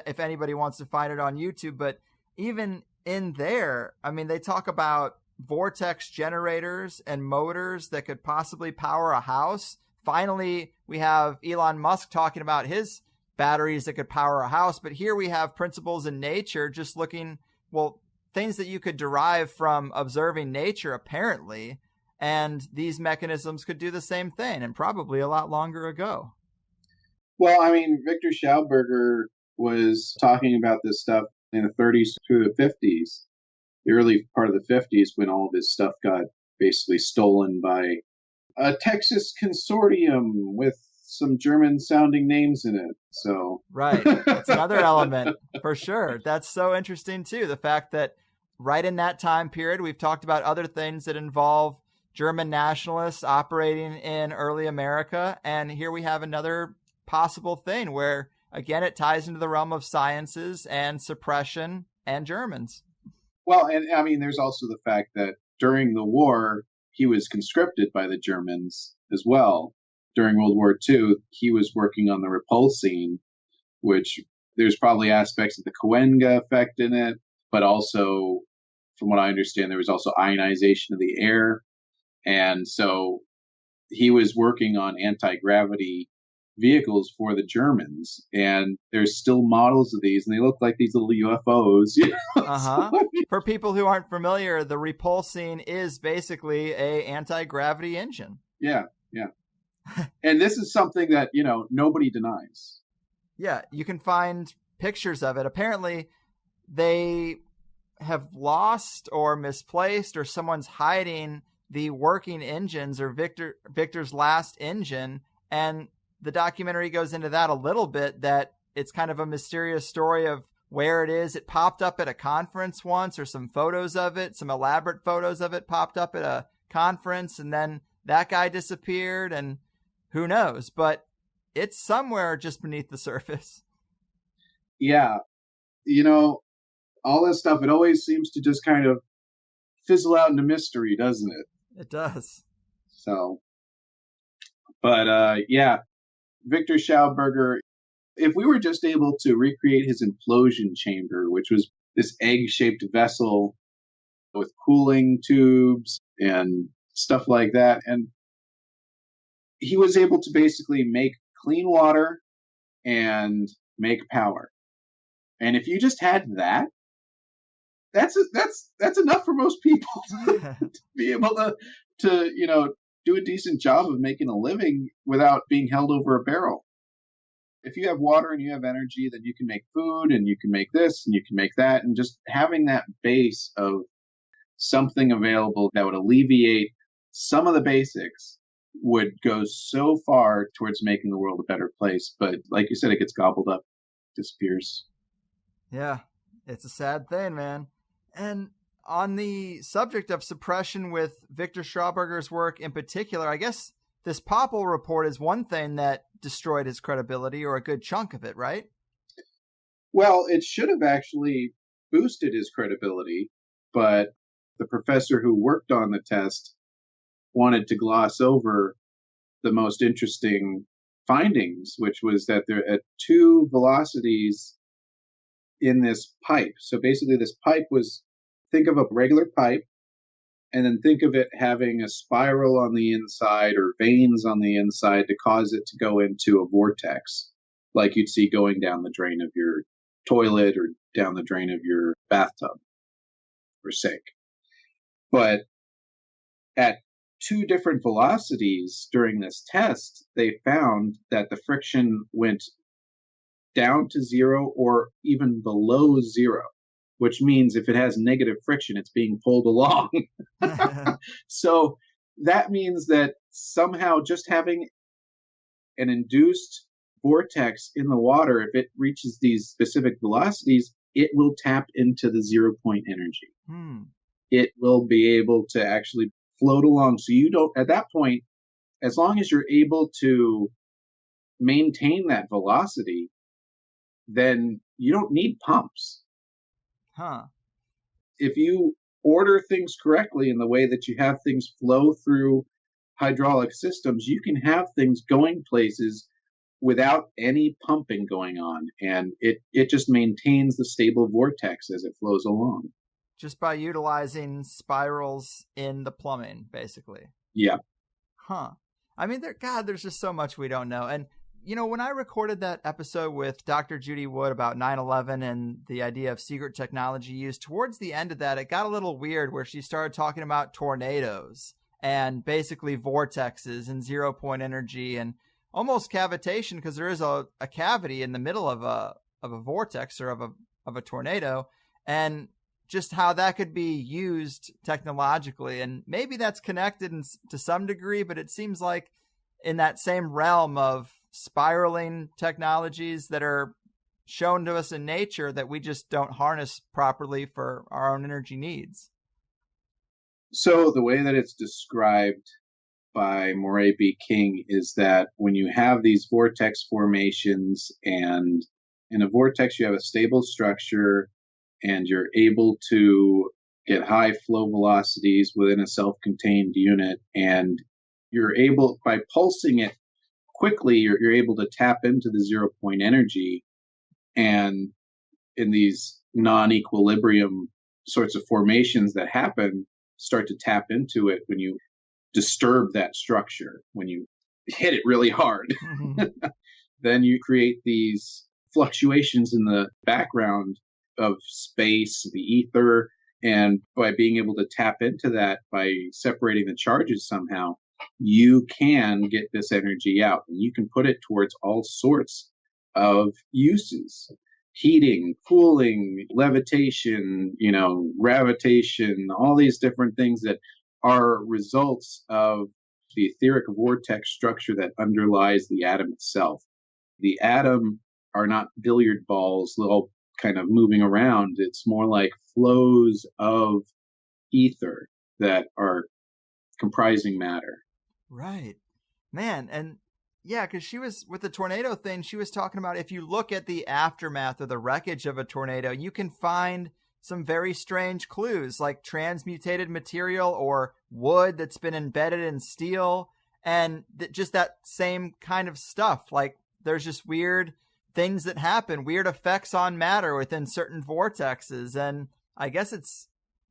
if anybody wants to find it on YouTube. But even in there, I mean, they talk about vortex generators and motors that could possibly power a house. Finally, we have Elon Musk talking about his batteries that could power a house. But here we have principles in nature just looking, well, things that you could derive from observing nature, apparently. And these mechanisms could do the same thing, and probably a lot longer ago. Well, I mean, Viktor Schauberger was talking about this stuff in the 30s through the 50s, the early part of the 50s, when all of his stuff got basically stolen by a Texas consortium with some German-sounding names in it. So right, that's another element for sure. That's so interesting too. The fact that right in that time period, we've talked about other things that involve German nationalists operating in early America, and here we have another possible thing where, again, it ties into the realm of sciences and suppression and Germans. Well, and I mean, there's also the fact that during the war, he was conscripted by the Germans as well. During World War II, he was working on the repulsine, which there's probably aspects of the Cahuenga effect in it, but also, from what I understand, there was also ionization of the air. And so he was working on anti-gravity vehicles for the Germans, and there's still models of these, and they look like these little UFOs. For people who aren't familiar, the repulsine is basically a anti-gravity engine. Yeah. And this is something that, nobody denies. Yeah, you can find pictures of it. Apparently, they have lost or misplaced, or someone's hiding the working engines, or Victor's last engine. And the documentary goes into that a little bit, that it's kind of a mysterious story of where it is. It popped up at a conference once, or some photos of it, some elaborate photos of it popped up at a conference, and then that guy disappeared, and who knows? But it's somewhere just beneath the surface. Yeah. All this stuff, it always seems to just kind of fizzle out into mystery, doesn't it? It does. So, but yeah, Viktor Schauberger, if we were just able to recreate his implosion chamber, which was this egg-shaped vessel with cooling tubes and stuff like that, and he was able to basically make clean water and make power. And if you just had that, that's enough for most people to be able to do a decent job of making a living without being held over a barrel. If you have water and you have energy, then you can make food, and you can make this and you can make that, and just having that base of something available that would alleviate some of the basics would go so far towards making the world a better place. But like you said, it gets gobbled up, disappears. Yeah, it's a sad thing, man. And on the subject of suppression with Viktor Schauberger's work in particular, I guess this Popple report is one thing that destroyed his credibility, or a good chunk of it, right? Well, it should have actually boosted his credibility, but the professor who worked on the test wanted to gloss over the most interesting findings, which was that there are two velocities in this pipe. So basically this pipe was, think of a regular pipe, and then think of it having a spiral on the inside, or veins on the inside, to cause it to go into a vortex, like you'd see going down the drain of your toilet or down the drain of your bathtub or sink. But at 2 different velocities during this test, they found that the friction went down to 0 or even below 0, which means if it has negative friction, it's being pulled along. So that means that somehow just having an induced vortex in the water, if it reaches these specific velocities, it will tap into the 0 point energy. It will be able to actually float along. So you don't, at that point, as long as you're able to maintain that velocity, then you don't need pumps. If you order things correctly in the way that you have things flow through hydraulic systems, you can have things going places without any pumping going on. And it just maintains the stable vortex as it flows along. Just by utilizing spirals in the plumbing, basically. Yeah. I mean, there's just so much we don't know. And, you know, when I recorded that episode with Dr. Judy Wood about 9/11 and the idea of secret technology used, towards the end of that, it got a little weird where she started talking about tornadoes and basically vortexes and 0 point energy and almost cavitation, because there is a cavity in the middle of a vortex or of a tornado, and just how that could be used technologically. And maybe that's connected to some degree, but it seems like in that same realm of spiraling technologies that are shown to us in nature that we just don't harness properly for our own energy needs. So the way that it's described by Moray B. King is that when you have these vortex formations, and in a vortex you have a stable structure and you're able to get high flow velocities within a self-contained unit, and you're able, by pulsing it quickly, you're able to tap into the 0 point energy, and in these non-equilibrium sorts of formations that happen, start to tap into it when you disturb that structure, when you hit it really hard. Then you create these fluctuations in the background of space, the ether, and by being able to tap into that, by separating the charges somehow, you can get this energy out, and you can put it towards all sorts of uses: heating, cooling, levitation, gravitation, all these different things that are results of the etheric vortex structure that underlies the atom itself. The atom are not billiard balls, little kind of moving around. It's more like flows of ether that are comprising matter. Right. Man, and yeah, because she was, with the tornado thing, she was talking about if you look at the aftermath or the wreckage of a tornado, you can find some very strange clues like transmutated material or wood that's been embedded in steel, and just that same kind of stuff. Like there's just weird things that happen, weird effects on matter within certain vortexes. And I guess it's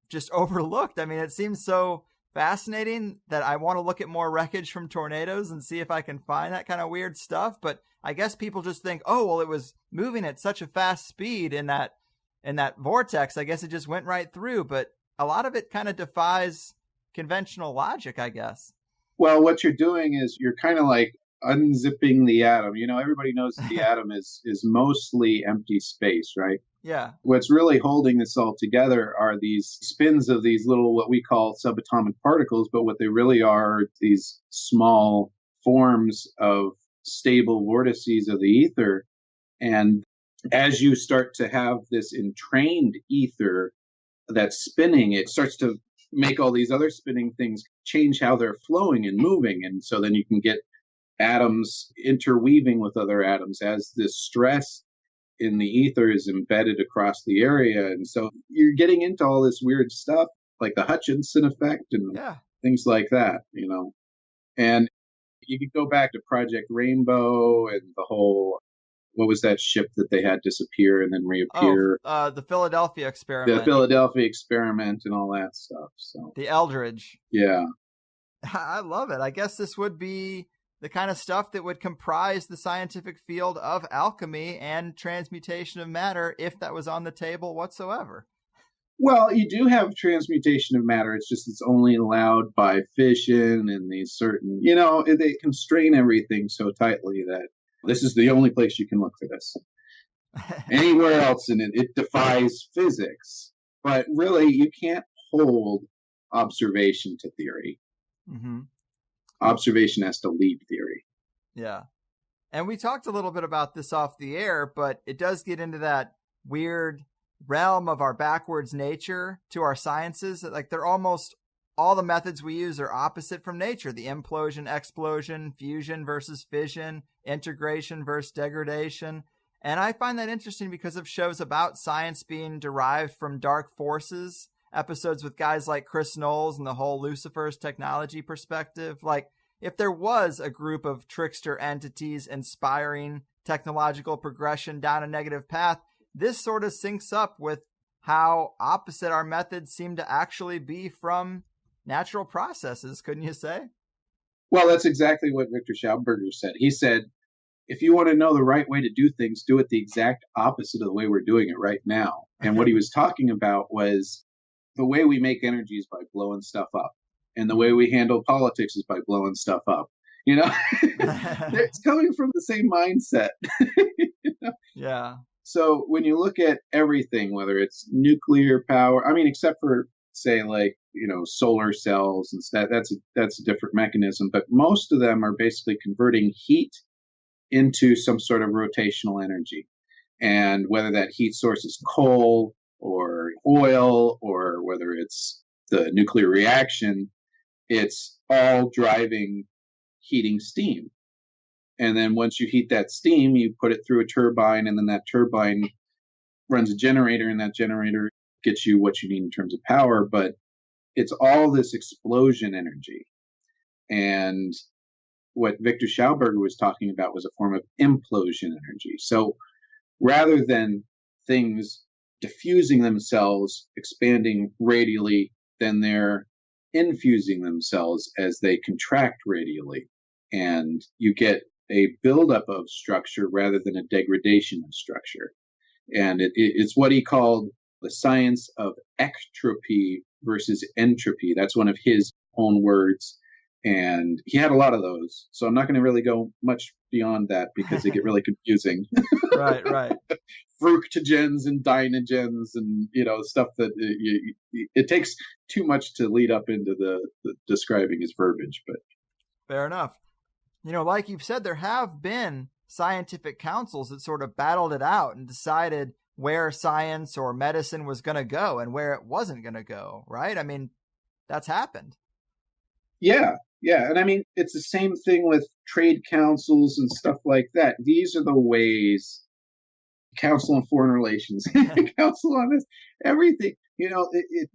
just overlooked. I mean, it seems so fascinating that I want to look at more wreckage from tornadoes and see if I can find that kind of weird stuff. But I guess people just think, oh, well, it was moving at such a fast speed in that vortex. I guess it just went right through. But a lot of it kind of defies conventional logic, I guess. Well, what you're doing is you're kind of like unzipping the atom. Everybody knows that the atom is mostly empty space, right? Yeah. What's really holding this all together are these spins of these little, what we call subatomic particles, but what they really are these small forms of stable vortices of the ether. And as you start to have this entrained ether that's spinning, it starts to make all these other spinning things change how they're flowing and moving. And so then you can get atoms interweaving with other atoms as this stress in the ether is embedded across the area. And so you're getting into all this weird stuff like the Hutchinson effect and things like that, And you could go back to Project Rainbow and the whole, what was that ship that they had disappear and then reappear? The Philadelphia experiment. The Philadelphia experiment and all that stuff. So the Eldridge. Yeah. I love it. I guess this would be the kind of stuff that would comprise the scientific field of alchemy and transmutation of matter if that was on the table whatsoever. Well, you do have transmutation of matter. It's just it's only allowed by fission and these certain, they constrain everything so tightly that this is the only place you can look for this. Anywhere else in it, it defies physics. But really, you can't hold observation to theory. Mm-hmm. Observation has to lead theory. Yeah. And we talked a little bit about this off the air, but it does get into that weird realm of our backwards nature to our sciences. Like they're almost all the methods we use are opposite from nature. The implosion, explosion, fusion versus fission, integration versus degradation. And I find that interesting because of shows about science being derived from dark forces, episodes with guys like Chris Knowles and the whole Lucifer's technology perspective. Like if there was a group of trickster entities inspiring technological progression down a negative path, this sort of syncs up with how opposite our methods seem to actually be from natural processes, couldn't you say? Well, that's exactly what Viktor Schauberger said. He said, if you want to know the right way to do things, do it the exact opposite of the way we're doing it right now. And what he was talking about was the way we make energy is by blowing stuff up. And the way we handle politics is by blowing stuff up. It's coming from the same mindset. Yeah. So when you look at everything, whether it's nuclear power, except for say like, solar cells and stuff, that's a different mechanism. But most of them are basically converting heat into some sort of rotational energy. And whether that heat source is coal or oil, or whether it's the nuclear reaction, it's all driving heating steam. And then once you heat that steam, you put it through a turbine, and then that turbine runs a generator, and that generator gets you what you need in terms of power. But it's all this explosion energy. And what Viktor Schauberger was talking about was a form of implosion energy. So rather than things diffusing themselves, expanding radially, then they're infusing themselves as they contract radially. And you get a buildup of structure rather than a degradation of structure. And it's what he called the science of ectropy versus entropy. That's one of his own words. And he had a lot of those. So I'm not going to really go much beyond that because they get really confusing. Right. Fructogens and dynogens and, stuff that it takes too much to lead up into the describing his verbiage. But fair enough. Like you've said, there have been scientific councils that sort of battled it out and decided where science or medicine was going to go and where it wasn't going to go, right? That's happened. Yeah. And it's the same thing with trade councils and stuff like that. These are the ways, Council on Foreign Relations, Council on this, everything,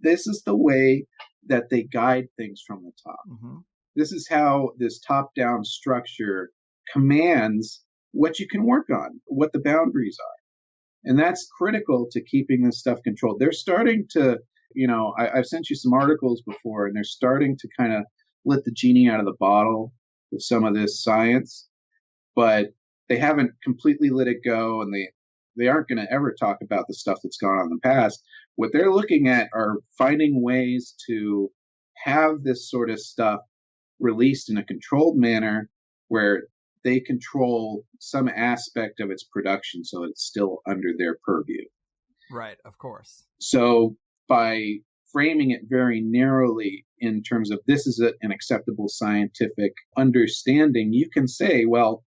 this is the way that they guide things from the top. Mm-hmm. This is how this top-down structure commands what you can work on, what the boundaries are. And that's critical to keeping this stuff controlled. They're starting to, I've sent you some articles before, and they're starting to kind of let the genie out of the bottle with some of this science, but they haven't completely let it go, and they aren't going to ever talk about the stuff that's gone on in the past. What they're looking at are finding ways to have this sort of stuff released in a controlled manner where they control some aspect of its production so it's still under their purview. Right, of course. So by framing it very narrowly in terms of this is an acceptable scientific understanding, you can say, well,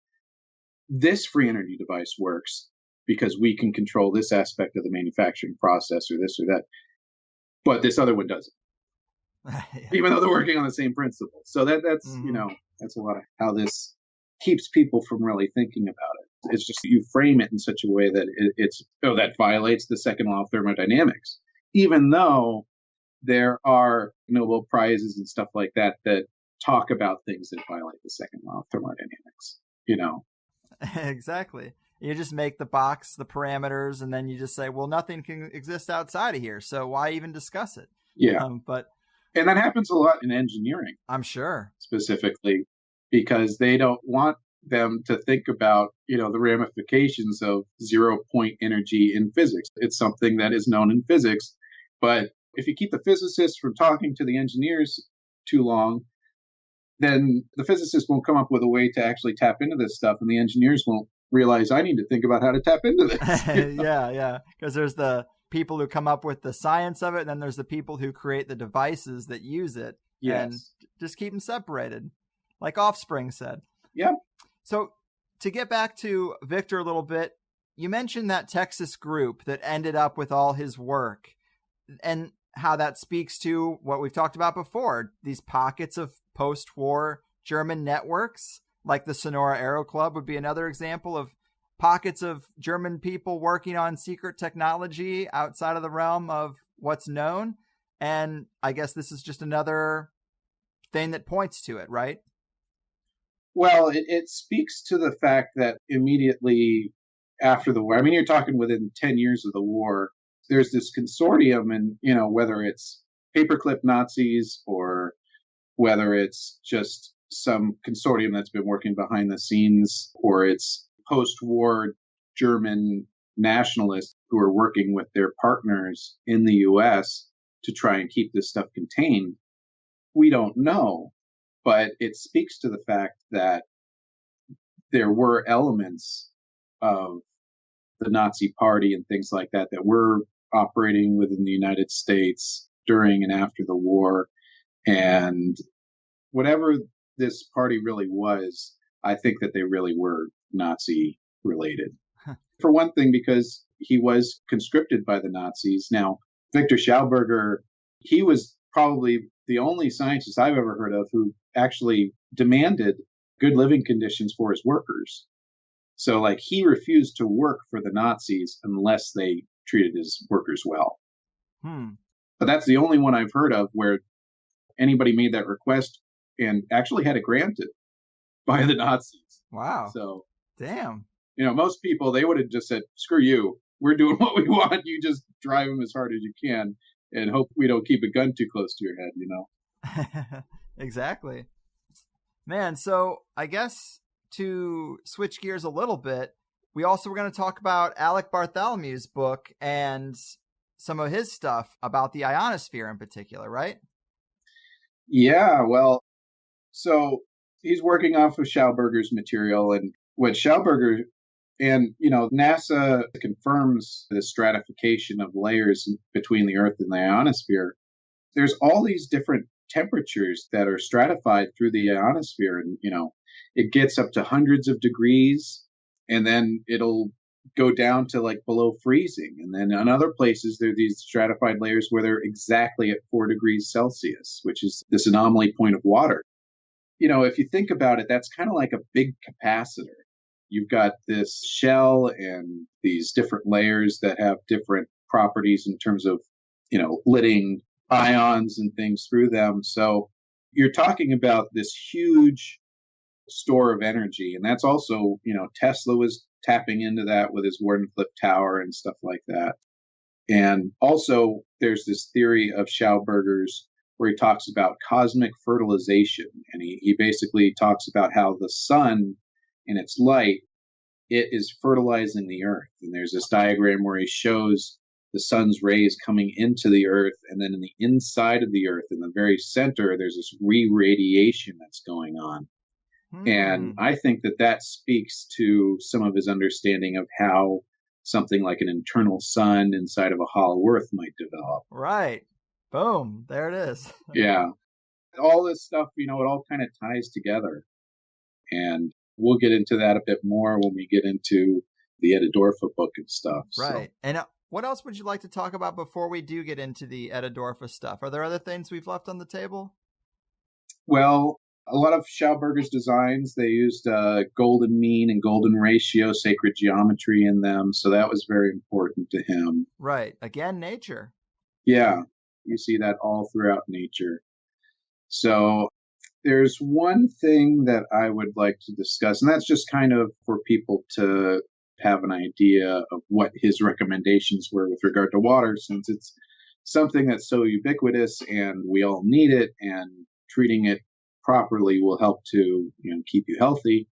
this free energy device works because we can control this aspect of the manufacturing process or this or that, but this other one doesn't. Yeah. Even though they're working on the same principle. So that's that's a lot of how this keeps people from really thinking about it. It's just you frame it in such a way that that violates the second law of thermodynamics, even though there are Nobel Prizes and stuff like that talk about things that violate the second law of thermodynamics. Exactly. You just make the box, the parameters, and then you just say, well, nothing can exist outside of here, so why even discuss it? Yeah. And that happens a lot in engineering. I'm sure. Specifically, because they don't want them to think about, the ramifications of 0-point energy in physics. It's something that is known in physics, but if you keep the physicists from talking to the engineers too long, then the physicists won't come up with a way to actually tap into this stuff, and the engineers won't realize, I need to think about how to tap into this. Yeah. Because there's the people who come up with the science of it, and then there's the people who create the devices that use it. Yes. And just keep them separated, like Offspring said. Yeah. So to get back to Viktor a little bit, you mentioned that Texas group that ended up with all his work, and how that speaks to what we've talked about before, these pockets of post-war German networks, like the Sonora Aero Club would be another example of pockets of German people working on secret technology outside of the realm of what's known. And I guess this is just another thing that points to it, right? Well, it speaks to the fact that immediately after the war, you're talking within 10 years of the war, there's this consortium, and, whether it's paperclip Nazis or whether it's just some consortium that's been working behind the scenes, or it's post-war German nationalists who are working with their partners in the U.S. to try and keep this stuff contained. We don't know, but it speaks to the fact that there were elements of the Nazi Party and things like that that were operating within the United States during and after the war. And whatever this party really was, I think that they really were Nazi related. For one thing, because he was conscripted by the Nazis. Now, Viktor Schauberger, he was probably the only scientist I've ever heard of who actually demanded good living conditions for his workers. So, he refused to work for the Nazis unless they treated his workers well. But that's the only one I've heard of where anybody made that request and actually had it granted by the Nazis. Wow. So, damn. Most people, they would have just said, screw you. We're doing what we want. You just drive them as hard as you can and hope we don't keep a gun too close to your head, Exactly. Man, so I guess to switch gears a little bit, we also were going to talk about Alec Bartholomew's book and some of his stuff about the ionosphere in particular, right? Yeah, well, so he's working off of Schauberger's material, and what Schauberger and, NASA confirms the stratification of layers between the Earth and the ionosphere. There's all these different temperatures that are stratified through the ionosphere, and, it gets up to hundreds of degrees, and then it'll go down to below freezing. And then in other places, there are these stratified layers where they're exactly at 4 degrees Celsius, which is this anomaly point of water. If you think about it, that's kind of like a big capacitor. You've got this shell and these different layers that have different properties in terms of, letting ions and things through them. So you're talking about this huge store of energy. And that's also, Tesla was tapping into that with his Wardenclyffe Tower and stuff like that. And also there's this theory of Schauberger's where he talks about cosmic fertilization. And he basically talks about how the sun in its light, it is fertilizing the earth. And there's this diagram where he shows the sun's rays coming into the earth, and then in the inside of the earth, in the very center, there's this re-radiation that's going on. And I think that speaks to some of his understanding of how something like an internal sun inside of a hollow earth might develop. Right. Boom. There it is. Yeah. All this stuff, it all kind of ties together. And we'll get into that a bit more when we get into the Etta Dorfa book and stuff. Right. So. And what else would you like to talk about before we do get into the Etta Dorfa stuff? Are there other things we've left on the table? Well, a lot of Schauberger's designs, they used golden mean and golden ratio sacred geometry in them. So that was very important to him. Right. Again, nature. Yeah. You see that all throughout nature. So there's one thing that I would like to discuss, and that's just kind of for people to have an idea of what his recommendations were with regard to water, since it's something that's so ubiquitous and we all need it, and treating it properly will help to keep you healthy.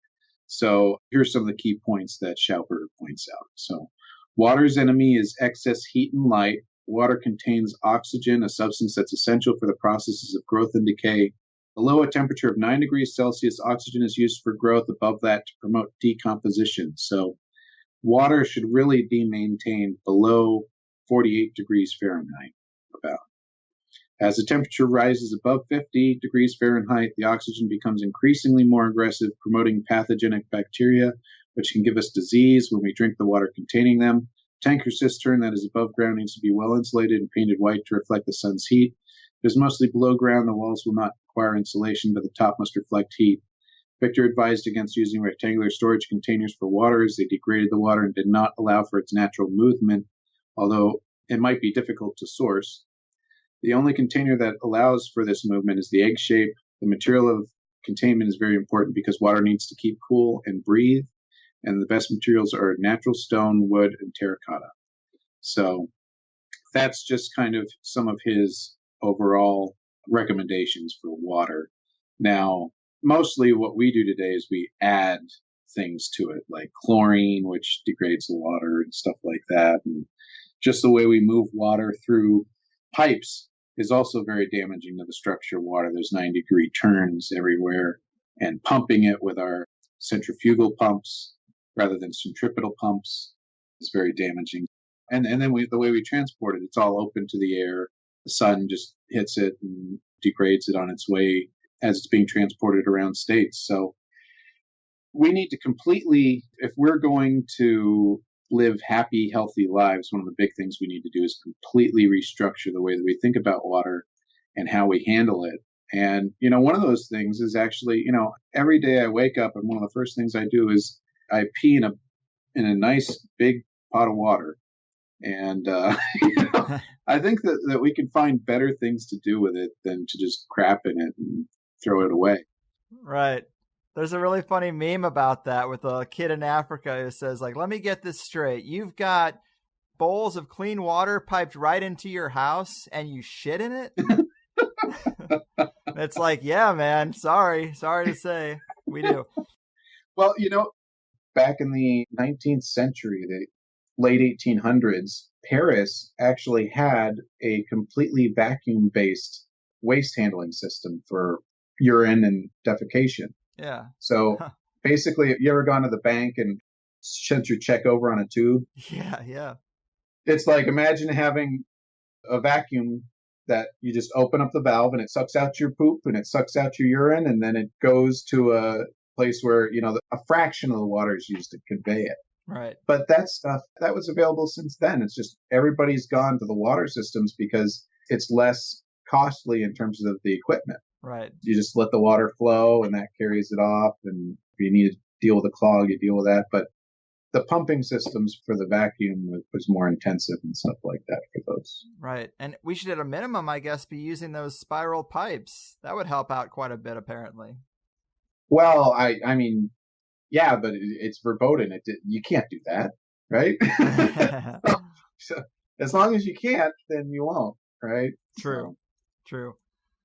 So here's some of the key points that Schauberger points out. So water's enemy is excess heat and light. Water contains oxygen, a substance that's essential for the processes of growth and decay. Below a temperature of 9 degrees Celsius, oxygen is used for growth. Above that, to promote decomposition. So water should really be maintained below 48 degrees Fahrenheit, about. As the temperature rises above 50 degrees Fahrenheit, the oxygen becomes increasingly more aggressive, promoting pathogenic bacteria, which can give us disease when we drink the water containing them. Tanker cistern that is above ground needs to be well insulated and painted white to reflect the sun's heat. If it is mostly below ground, the walls will not require insulation, but the top must reflect heat. Victor advised against using rectangular storage containers for water as they degraded the water and did not allow for its natural movement, although it might be difficult to source. The only container that allows for this movement is the egg shape. The material of containment is very important because water needs to keep cool and breathe, and the best materials are natural stone, wood, and terracotta. So that's just kind of some of his overall recommendations for water. Now, mostly what we do today is we add things to it, like chlorine, which degrades the water and stuff like that. And just the way we move water through pipes is also very damaging to the structure of water. There's 90-degree turns everywhere, and pumping it with our centrifugal pumps rather than centripetal pumps is very damaging. And then the way we transport it, it's all open to the air. The sun just hits it and degrades it on its way as it's being transported around states. So we need to completely, if we're going to live happy, healthy lives, one of the big things we need to do is completely restructure the way that we think about water and how we handle it. And, one of those things is actually, every day I wake up and one of the first things I do is I pee in a nice big pot of water. And, I think that we can find better things to do with it than to just crap in it and throw it away. Right. There's a really funny meme about that with a kid in Africa who says, like, let me get this straight. You've got bowls of clean water piped right into your house and you shit in it? It's like, yeah, man. Sorry to say. We do. Well, back in the 19th century, the late 1800s, Paris actually had a completely vacuum-based waste handling system for urine and defecation. Yeah. So basically, have you ever gone to the bank and sent your check over on a tube? Yeah. It's like, imagine having a vacuum that you just open up the valve and it sucks out your poop and it sucks out your urine, and then it goes to a place where, a fraction of the water is used to convey it. Right. But that stuff, that was available since then. It's just everybody's gone to the water systems because it's less costly in terms of the equipment. Right. You just let the water flow and that carries it off. And if you need to deal with a clog, you deal with that. But the pumping systems for the vacuum was more intensive and stuff like that for those. Right. And we should, at a minimum, I guess, be using those spiral pipes. That would help out quite a bit, apparently. Well, I mean, yeah, but it's verboten. You can't do that, right? So as long as you can't, then you won't, right? True.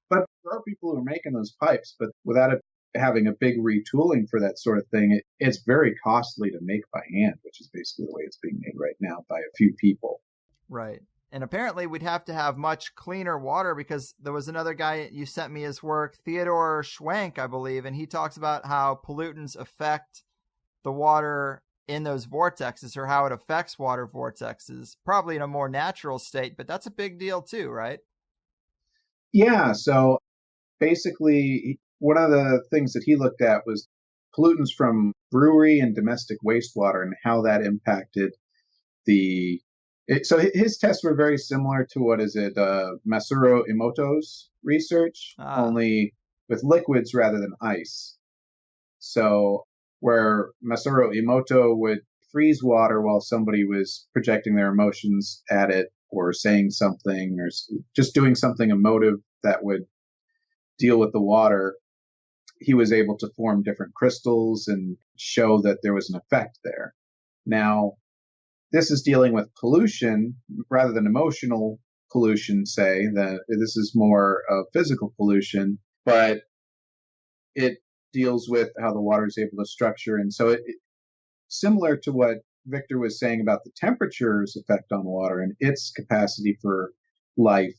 But there are people who are making those pipes, but without it having a big retooling for that sort of thing, it's very costly to make by hand, which is basically the way it's being made right now by a few people. Right. And apparently we'd have to have much cleaner water, because there was another guy, you sent me his work, Theodore Schwenk, I believe, and he talks about how pollutants affect the water in those vortexes, or how it affects water vortexes, probably in a more natural state, but that's a big deal too, right? Yeah, so basically one of the things that he looked at was pollutants from brewery and domestic wastewater and how that impacted so his tests were very similar to Masaru Emoto's research, only with liquids rather than ice. So where Masaru Emoto would freeze water while somebody was projecting their emotions at it or saying something or just doing something emotive that would deal with the water, he was able to form different crystals and show that there was an effect there. Now, this is dealing with pollution rather than emotional pollution, say, that this is more of physical pollution. But it deals with how the water is able to structure. And so similar to what Victor was saying about the temperature's effect on water and its capacity for life,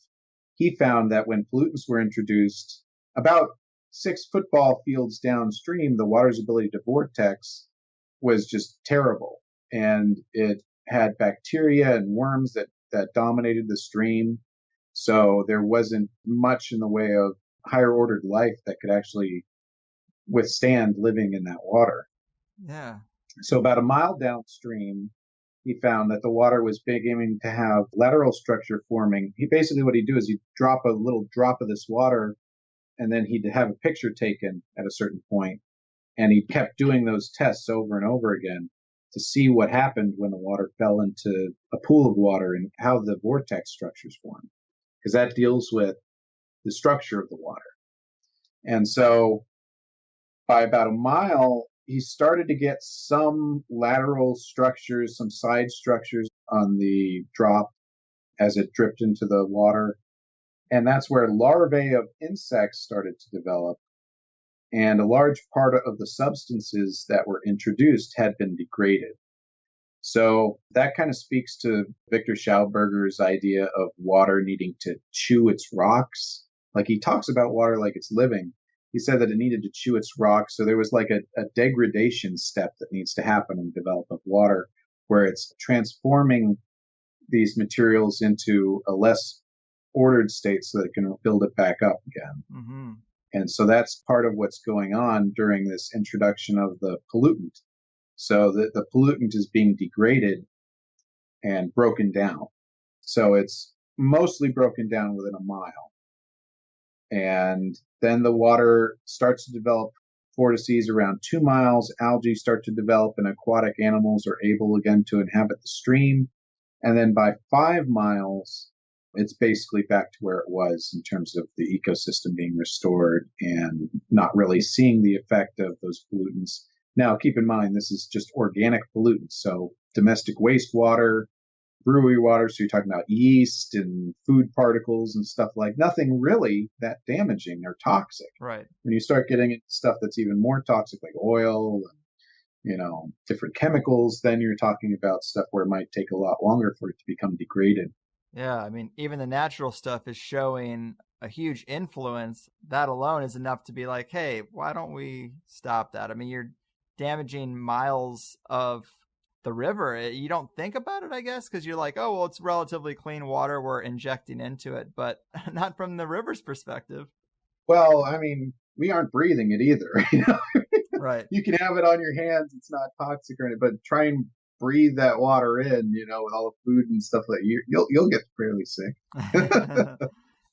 he found that when pollutants were introduced, about 6 football fields downstream, the water's ability to vortex was just terrible. And it had bacteria and worms that dominated the stream. So there wasn't much in the way of higher ordered life that could actually withstand living in that water. Yeah. So about a mile downstream, he found that the water was beginning to have lateral structure forming. What he'd do is he'd drop a little drop of this water, and then he'd have a picture taken at a certain point. And he kept doing those tests over and over again to see what happened when the water fell into a pool of water and how the vortex structures form, because that deals with the structure of the water. And so by about a mile, he started to get some lateral structures, some side structures on the drop as it dripped into the water. And that's where larvae of insects started to develop. And a large part of the substances that were introduced had been degraded. So that kind of speaks to Viktor Schauberger's idea of water needing to chew its rocks. Like, he talks about water like it's living. He said that it needed to chew its rocks. So there was like a degradation step that needs to happen in the development of water, where it's transforming these materials into a less ordered state so that it can build it back up again. Mm-hmm. And so that's part of what's going on during this introduction of the pollutant. So the pollutant is being degraded and broken down. So it's mostly broken down within a mile. And then the water starts to develop vortices around 2 miles. Algae start to develop, and aquatic animals are able again to inhabit the stream. And then by 5 miles, it's basically back to where it was in terms of the ecosystem being restored and not really seeing the effect of those pollutants. Now, keep in mind, this is just organic pollutants. So domestic wastewater, brewery water, so you're talking about yeast and food particles and stuff, like nothing really that damaging or toxic. Right. When you start getting into stuff that's even more toxic, like oil and, different chemicals, then you're talking about stuff where it might take a lot longer for it to become degraded. Yeah, I mean, even the natural stuff is showing a huge influence. That alone is enough to be like, hey, why don't we stop that? I mean, you're damaging miles of the river. You don't think about it, I guess, because you're like, oh, well, it's relatively clean water we're injecting into it, but not from the river's perspective. Well, I mean, we aren't breathing it either. Right. You can have it on your hands. It's not toxic or anything, but try and breathe that water in, with all the food and stuff like you'll get fairly sick.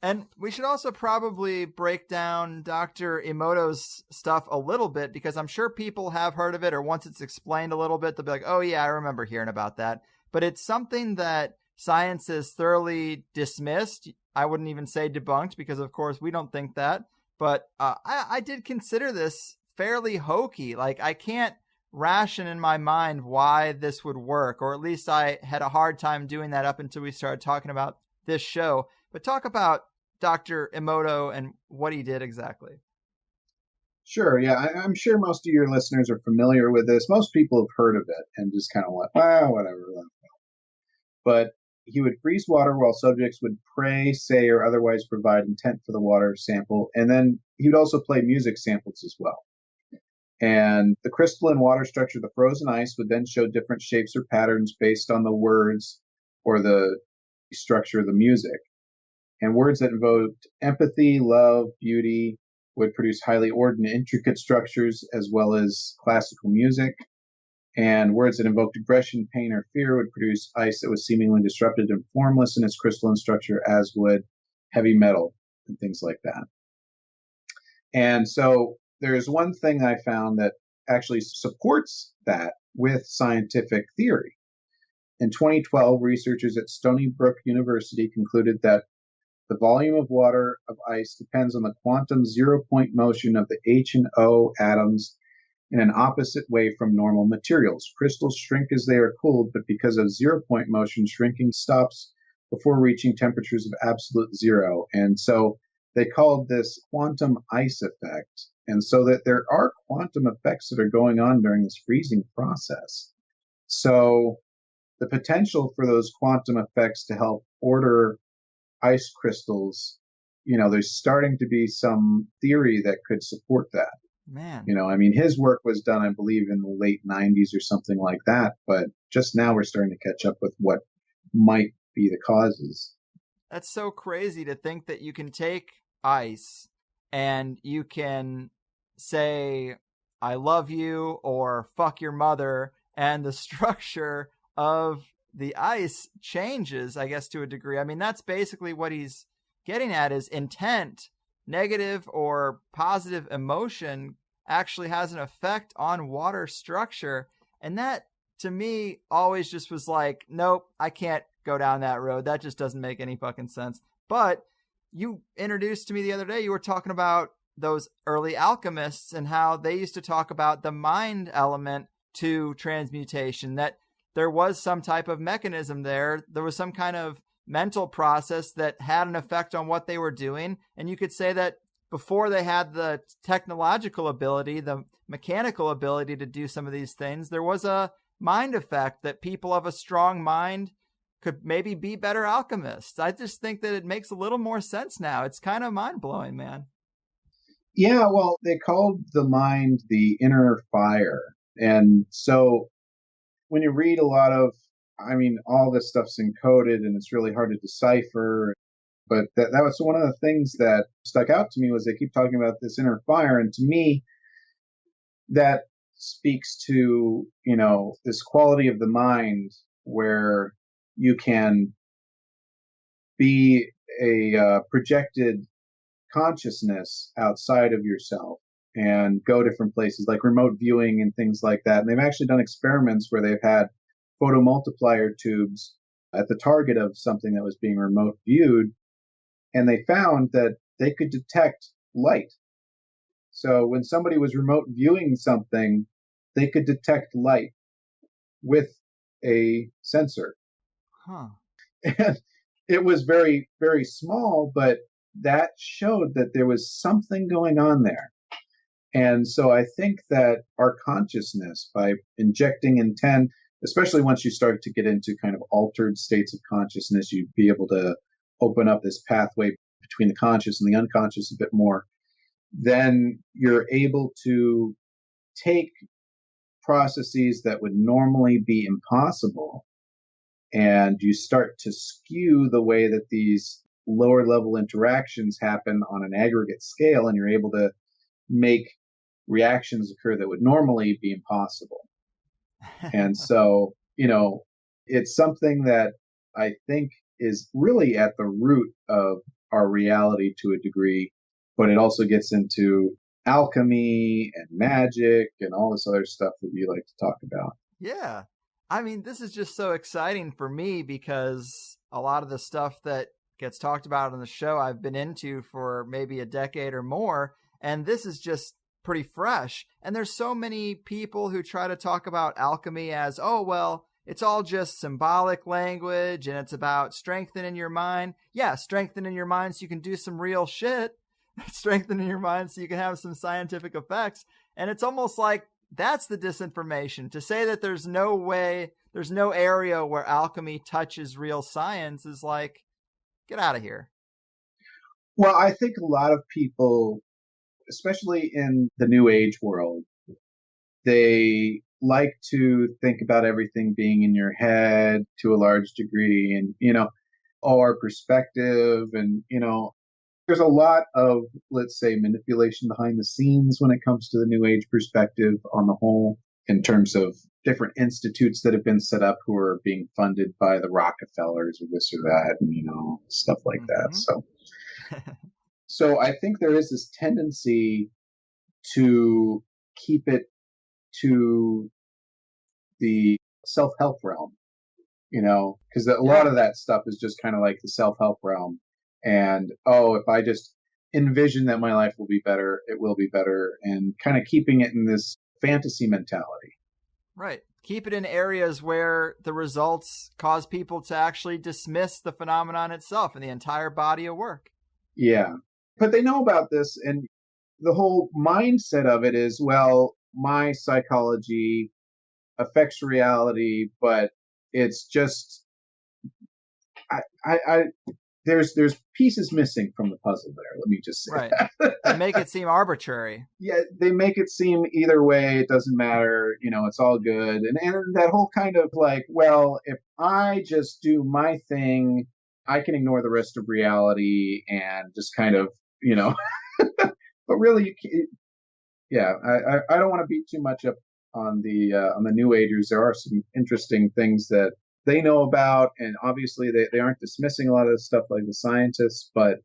And we should also probably break down Dr. Emoto's stuff a little bit, because I'm sure people have heard of it, or once it's explained a little bit, they'll be like, oh yeah, I remember hearing about that. But it's something that science has thoroughly dismissed. I wouldn't even say debunked, because of course we don't think that. But I did consider this fairly hokey. Like, I can't ration in my mind why this would work, or at least I had a hard time doing that up until we started talking about this show. But talk about Dr. Emoto and what he did exactly. Sure, yeah. I'm sure most of your listeners are familiar with this. Most people have heard of it and just kind of went, whatever. But he would freeze water while subjects would pray, say, or otherwise provide intent for the water sample. And then he would also play music samples as well. And the crystalline water structure of the frozen ice would then show different shapes or patterns based on the words or the structure of the music. And words that invoked empathy, love, beauty would produce highly ordered and intricate structures, as well as classical music. And words that invoked aggression, pain, or fear would produce ice that was seemingly disrupted and formless in its crystalline structure, as would heavy metal and things like that. And so there's one thing I found that actually supports that with scientific theory. In 2012, researchers at Stony Brook University concluded that the volume of water of ice depends on the quantum zero-point motion of the H and O atoms in an opposite way from normal materials. Crystals shrink as they are cooled, but because of zero-point motion, shrinking stops before reaching temperatures of absolute zero. And so they called this quantum ice effect. And so that there are quantum effects that are going on during this freezing process. So the potential for those quantum effects to help order ice crystals, there's starting to be some theory that could support that. Man. His work was done, I believe, in the late 90s or something like that. But just now we're starting to catch up with what might be the causes. That's so crazy to think that you can take ice and you can say, I love you or fuck your mother, and the structure of the ice changes, I guess, to a degree. I mean, that's basically what he's getting at, is intent, negative or positive emotion actually has an effect on water structure. And that, to me, always just was like, nope, I can't go down that road. That just doesn't make any fucking sense. But you introduced to me the other day, you were talking about those early alchemists and how they used to talk about the mind element to transmutation, that there was some type of mechanism there. There was some kind of mental process that had an effect on what they were doing. And you could say that before they had the technological ability, the mechanical ability to do some of these things, there was a mind effect that people of a strong mind could maybe be better alchemists. I just think that it makes a little more sense now. It's kind of mind-blowing, man. Yeah, well, they called the mind the inner fire. And so when you read a lot of, all this stuff's encoded and it's really hard to decipher. But that was one of the things that stuck out to me, was they keep talking about this inner fire. And to me, that speaks to, this quality of the mind where you can be a projected consciousness outside of yourself and go different places, like remote viewing and things like that. And they've actually done experiments where they've had photomultiplier tubes at the target of something that was being remote viewed, and they found that they could detect light. So when somebody was remote viewing something, they could detect light with a sensor. Huh. And it was very, very small, but that showed that there was something going on there. And so I think that our consciousness, by injecting intent, especially once you start to get into kind of altered states of consciousness, you'd be able to open up this pathway between the conscious and the unconscious a bit more. Then you're able to take processes that would normally be impossible, and you start to skew the way that these lower level interactions happen on an aggregate scale, and you're able to make reactions occur that would normally be impossible. And so, it's something that I think is really at the root of our reality to a degree, but it also gets into alchemy and magic and all this other stuff that you like to talk about. Yeah. This is just so exciting for me because a lot of the stuff that gets talked about on the show I've been into for maybe a decade or more, and this is just pretty fresh. And there's so many people who try to talk about alchemy as, oh, well, it's all just symbolic language and it's about strengthening your mind. Yeah, strengthening your mind so you can do some real shit. Strengthening your mind so you can have some scientific effects. And it's almost like that's the disinformation. To say that there's no way, there's no area where alchemy touches real science is like, get out of here. Well, I think a lot of people, especially in the New Age world, they like to think about everything being in your head to a large degree, and, our perspective, and, there's a lot of, let's say, manipulation behind the scenes when it comes to the New Age perspective on the whole, in terms of different institutes that have been set up who are being funded by the Rockefellers or this or that, and, stuff like that. So I think there is this tendency to keep it to the self-help realm, because a lot of that stuff is just kind of like the self-help realm. And, if I just envision that my life will be better, it will be better, and kind of keeping it in this fantasy mentality. Right. Keep it in areas where the results cause people to actually dismiss the phenomenon itself and the entire body of work. Yeah. But they know about this, and the whole mindset of it is, well, my psychology affects reality, but it's just I there's pieces missing from the puzzle there. Let me just say Right. that. They make it seem arbitrary. Yeah, they make it seem either way, it doesn't matter, it's all good. And that whole kind of like, well, if I just do my thing, I can ignore the rest of reality and just kind of, but really, yeah, I don't want to beat too much up on the New Agers. There are some interesting things that they know about, and obviously they aren't dismissing a lot of the stuff like the scientists, but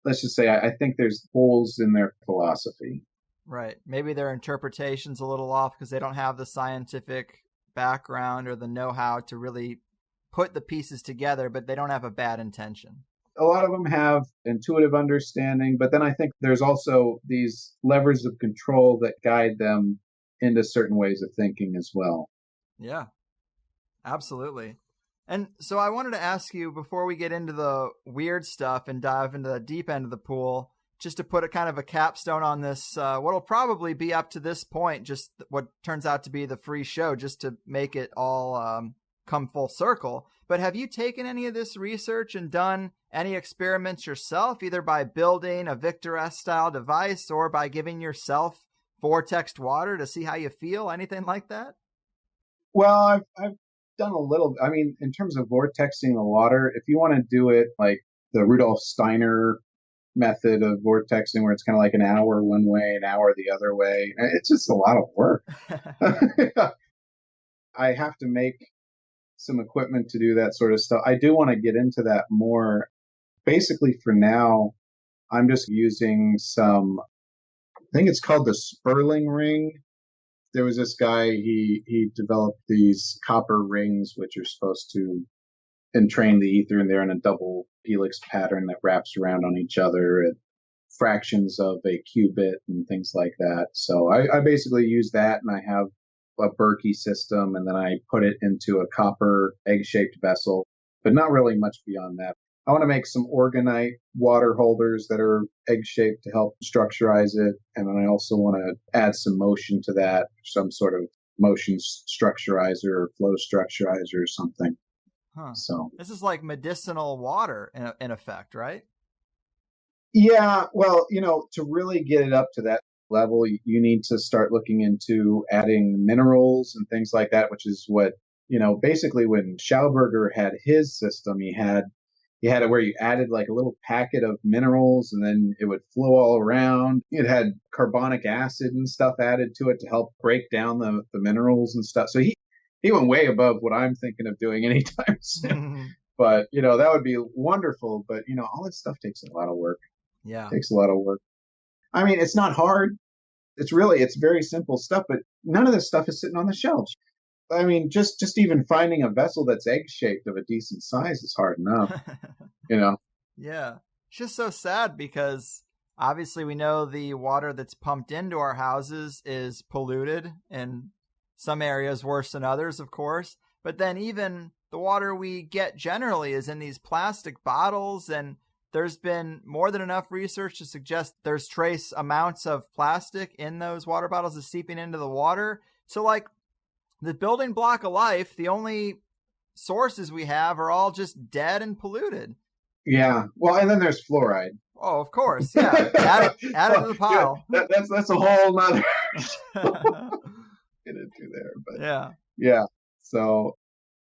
let's just say I think there's holes in their philosophy. Right. Maybe their interpretation's a little off because they don't have the scientific background or the know-how to really put the pieces together, but they don't have a bad intention. A lot of them have intuitive understanding, but then I think there's also these levers of control that guide them into certain ways of thinking as well. Yeah, absolutely. And so I wanted to ask you, before we get into the weird stuff and dive into the deep end of the pool, just to put a kind of a capstone on this, what'll probably be up to this point, just what turns out to be the free show, just to make it all come full circle. But have you taken any of this research and done any experiments yourself, either by building a Viktor S-style device or by giving yourself vortexed water to see how you feel, anything like that? Well, I've done a little. I mean, in terms of vortexing the water, if you want to do it like the Rudolf Steiner method of vortexing, where it's kind of like an hour one way, an hour the other way, it's just a lot of work. I have to make some equipment to do that sort of stuff. I do want to get into that more. Basically, for now, I'm just using I think it's called the Sperling ring. There was this guy, he developed these copper rings, which are supposed to entrain the ether, and they're in a double helix pattern that wraps around on each other at fractions of a qubit and things like that. So I basically use that, and I have a Berkey system, and then I put it into a copper egg-shaped vessel, but not really much beyond that. I want to make some organite water holders that are egg-shaped to help structurize it, and then I also want to add some motion to that, some sort of motion structurizer or flow structurizer or something. Huh. So this is like medicinal water in effect, right? Yeah, well, to really get it up to that level, you need to start looking into adding minerals and things like that, which is what, basically when Schauberger had his system, he had it where you added like a little packet of minerals and then it would flow all around. It had carbonic acid and stuff added to it to help break down the minerals and stuff. So he went way above what I'm thinking of doing anytime soon. But, that would be wonderful. But, all this stuff takes a lot of work. Yeah. It takes a lot of work. I mean, it's not hard. It's very simple stuff, but none of this stuff is sitting on the shelves. I mean, just even finding a vessel that's egg-shaped of a decent size is hard enough, Yeah. It's just so sad because obviously we know the water that's pumped into our houses is polluted, in some areas worse than others, of course. But then even the water we get generally is in these plastic bottles, and there's been more than enough research to suggest there's trace amounts of plastic in those water bottles is seeping into the water. So like the building block of life, the only sources we have are all just dead and polluted. Yeah. Well, and then there's fluoride. Oh, of course. Yeah. Add it to the pile. Yeah, that's a whole nother get into there. But yeah. So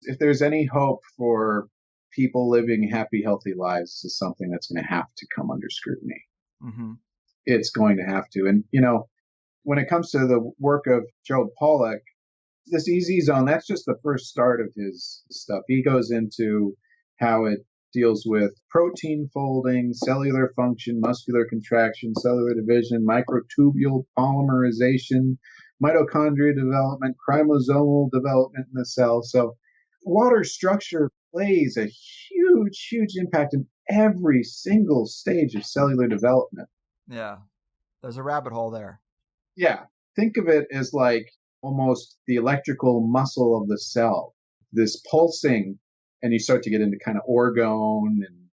if there's any hope for people living happy, healthy lives, is something that's going to have to come under scrutiny. Mm-hmm. It's going to have to. And, when it comes to the work of Joe Pollack, this EZ zone, that's just the first start of his stuff. He goes into how it deals with protein folding, cellular function, muscular contraction, cellular division, microtubule polymerization, mitochondria development, chromosomal development in the cell. So water structure plays a huge, huge impact in every single stage of cellular development. Yeah. There's a rabbit hole there. Yeah. Think of it as like almost the electrical muscle of the cell, this pulsing, and you start to get into kind of orgone and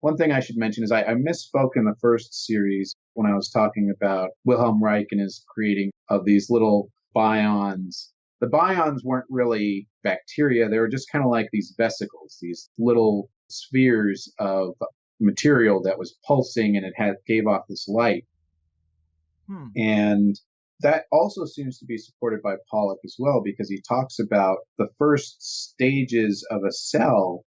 One thing I should mention is I misspoke in the first series when I was talking about Wilhelm Reich and his creating of these little bions. The bions weren't really bacteria. They were just kind of like these vesicles, these little spheres of material that was pulsing, and gave off this light. And that also seems to be supported by Pollock as well, because he talks about the first stages of a cell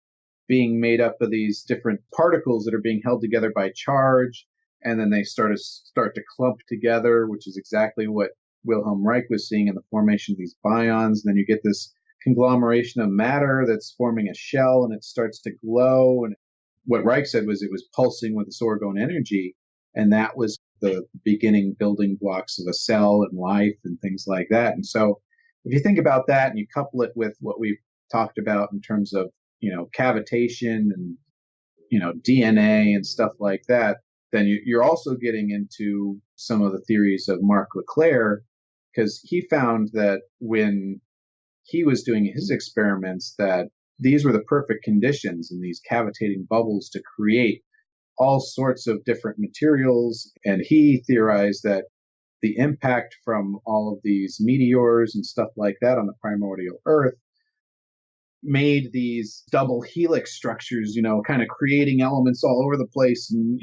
being made up of these different particles that are being held together by charge, and then they start to clump together, which is exactly what Wilhelm Reich was seeing in the formation of these bions. And then you get this conglomeration of matter that's forming a shell, and it starts to glow. And what Reich said was it was pulsing with this orgone energy, and that was the beginning building blocks of a cell and life and things like that. And so if you think about that and you couple it with what we've talked about in terms of cavitation and, DNA and stuff like that, then you're also getting into some of the theories of Mark Leclerc, because he found that when he was doing his experiments that these were the perfect conditions in these cavitating bubbles to create all sorts of different materials. And he theorized that the impact from all of these meteors and stuff like that on the primordial Earth made these double helix structures, kind of creating elements all over the place. And,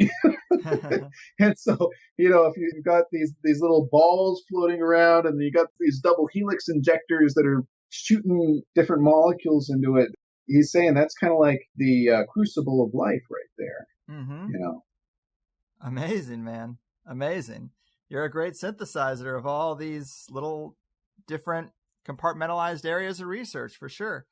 and so, if you've got these little balls floating around and you got these double helix injectors that are shooting different molecules into it, he's saying that's kind of like the crucible of life right there. Amazing, man. Amazing. You're a great synthesizer of all these little different compartmentalized areas of research, for sure.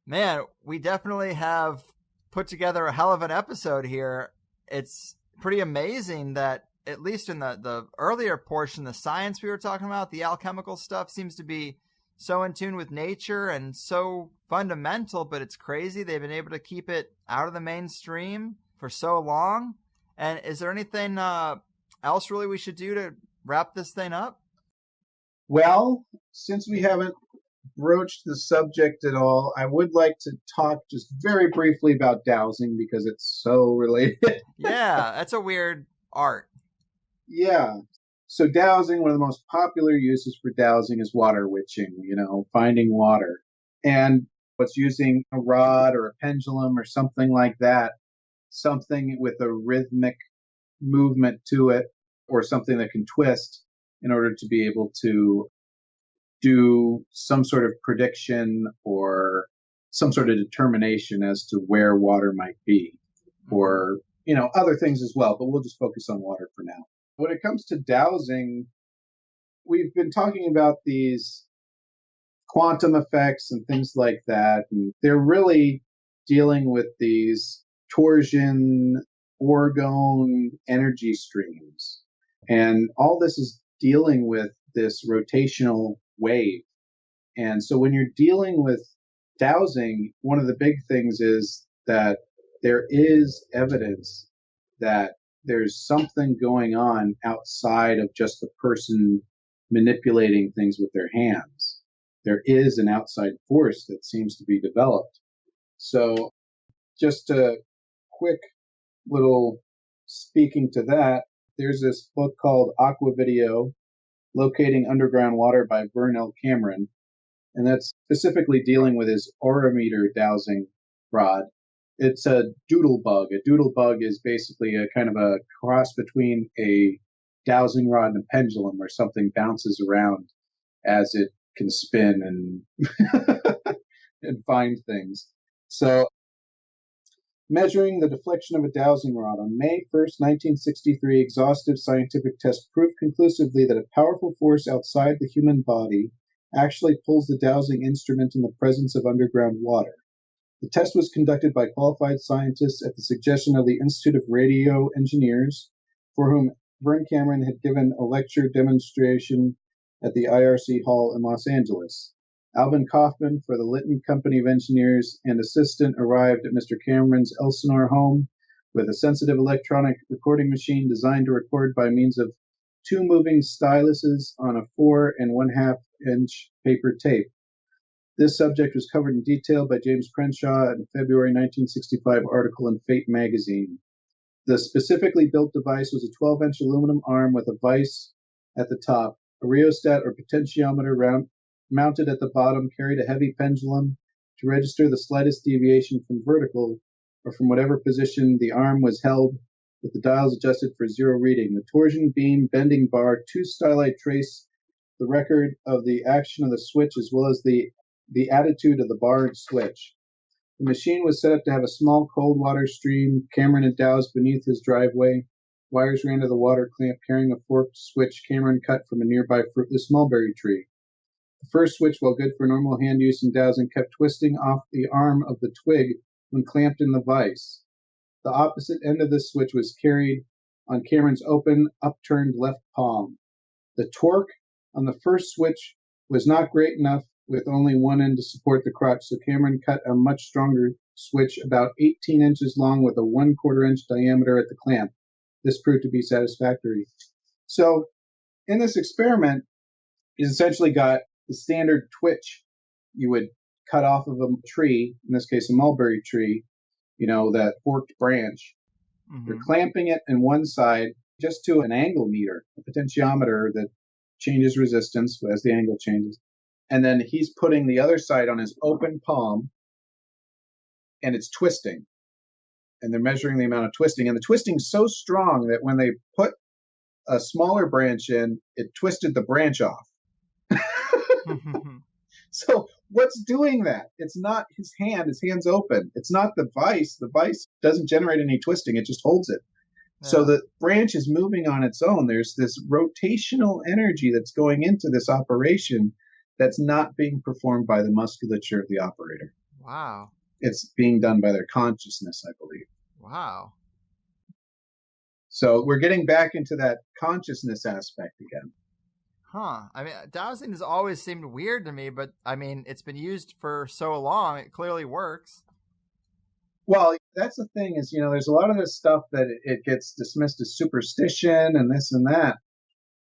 Man, we definitely have put together a hell of an episode here. It's pretty amazing that, at least in the earlier portion, the science we were talking about, the alchemical stuff, seems to be so in tune with nature and so fundamental, but it's crazy they've been able to keep it out of the mainstream for so long. And is there anything else really we should do to wrap this thing up? Well, since we haven't broached the subject at all, I would like to talk just very briefly about dowsing, because it's so related. Yeah, that's a weird art. Yeah. So dowsing, one of the most popular uses for dowsing is water witching, finding water. And what's using a rod or a pendulum or something like that, something with a rhythmic movement to it, or something that can twist in order to be able to do some sort of prediction or some sort of determination as to where water might be, or, other things as well. But we'll just focus on water for now. When it comes to dowsing, we've been talking about these quantum effects and things like that. And they're really dealing with these torsion, orgone energy streams. And all this is dealing with this rotational wave. And so when you're dealing with dowsing, one of the big things is that there is evidence that there's something going on outside of just the person manipulating things with their hands. There is an outside force that seems to be developed. So just a quick little speaking to that, there's this book called Aqua Video, Locating Underground Water by Vern L. Cameron, and that's specifically dealing with his aurimeter dowsing rod. It's a doodle bug. A doodle bug is basically a kind of a cross between a dowsing rod and a pendulum, where something bounces around as it can spin and and find things. So measuring the deflection of a dowsing rod. On May 1st, 1963, exhaustive scientific tests proved conclusively that a powerful force outside the human body actually pulls the dowsing instrument in the presence of underground water. The test was conducted by qualified scientists at the suggestion of the Institute of Radio Engineers, for whom Vern Cameron had given a lecture demonstration at the IRC Hall in Los Angeles. Alvin Kaufman for the Litton Company of Engineers and assistant arrived at Mr. Cameron's Elsinore home with a sensitive electronic recording machine designed to record by means of two moving styluses on a 4 1/2-inch paper tape. This subject was covered in detail by James Crenshaw in a February 1965 article in Fate magazine. The specifically built device was a 12-inch aluminum arm with a vise at the top. A rheostat or potentiometer mounted at the bottom carried a heavy pendulum to register the slightest deviation from vertical or from whatever position the arm was held, with the dials adjusted for zero reading. The torsion beam bending bar, two styli trace the record of the action of the switch as well as the attitude of the bar and switch. The machine was set up to have a small cold water stream Cameron had doused beneath his driveway. Wires ran to the water clamp carrying a forked switch Cameron cut from a nearby fruitless mulberry tree. The first switch, while good for normal hand use and dowsing, kept twisting off the arm of the twig when clamped in the vise. The opposite end of this switch was carried on Cameron's open, upturned left palm. The torque on the first switch was not great enough with only one end to support the crotch, so Cameron cut a much stronger switch about 18 inches long with a 1/4 inch diameter at the clamp. This proved to be satisfactory. So in this experiment, he's essentially got the standard twitch you would cut off of a tree, in this case a mulberry tree, that forked branch. Mm-hmm. You're clamping it in one side just to an angle meter, a potentiometer that changes resistance as the angle changes. And then he's putting the other side on his open palm, and it's twisting. And they're measuring the amount of twisting. And the twisting's so strong that when they put a smaller branch in, it twisted the branch off. So what's doing that? It's not his hand's open. It's not the vise. The vise doesn't generate any twisting. It just holds it. Yeah. So the branch is moving on its own. There's this rotational energy that's going into this operation that's not being performed by the musculature of the operator. Wow. It's being done by their consciousness, I believe. Wow. So we're getting back into that consciousness aspect again. Huh. I mean, dowsing has always seemed weird to me, but I mean, it's been used for so long, it clearly works. Well, that's the thing is, there's a lot of this stuff that it gets dismissed as superstition and this and that.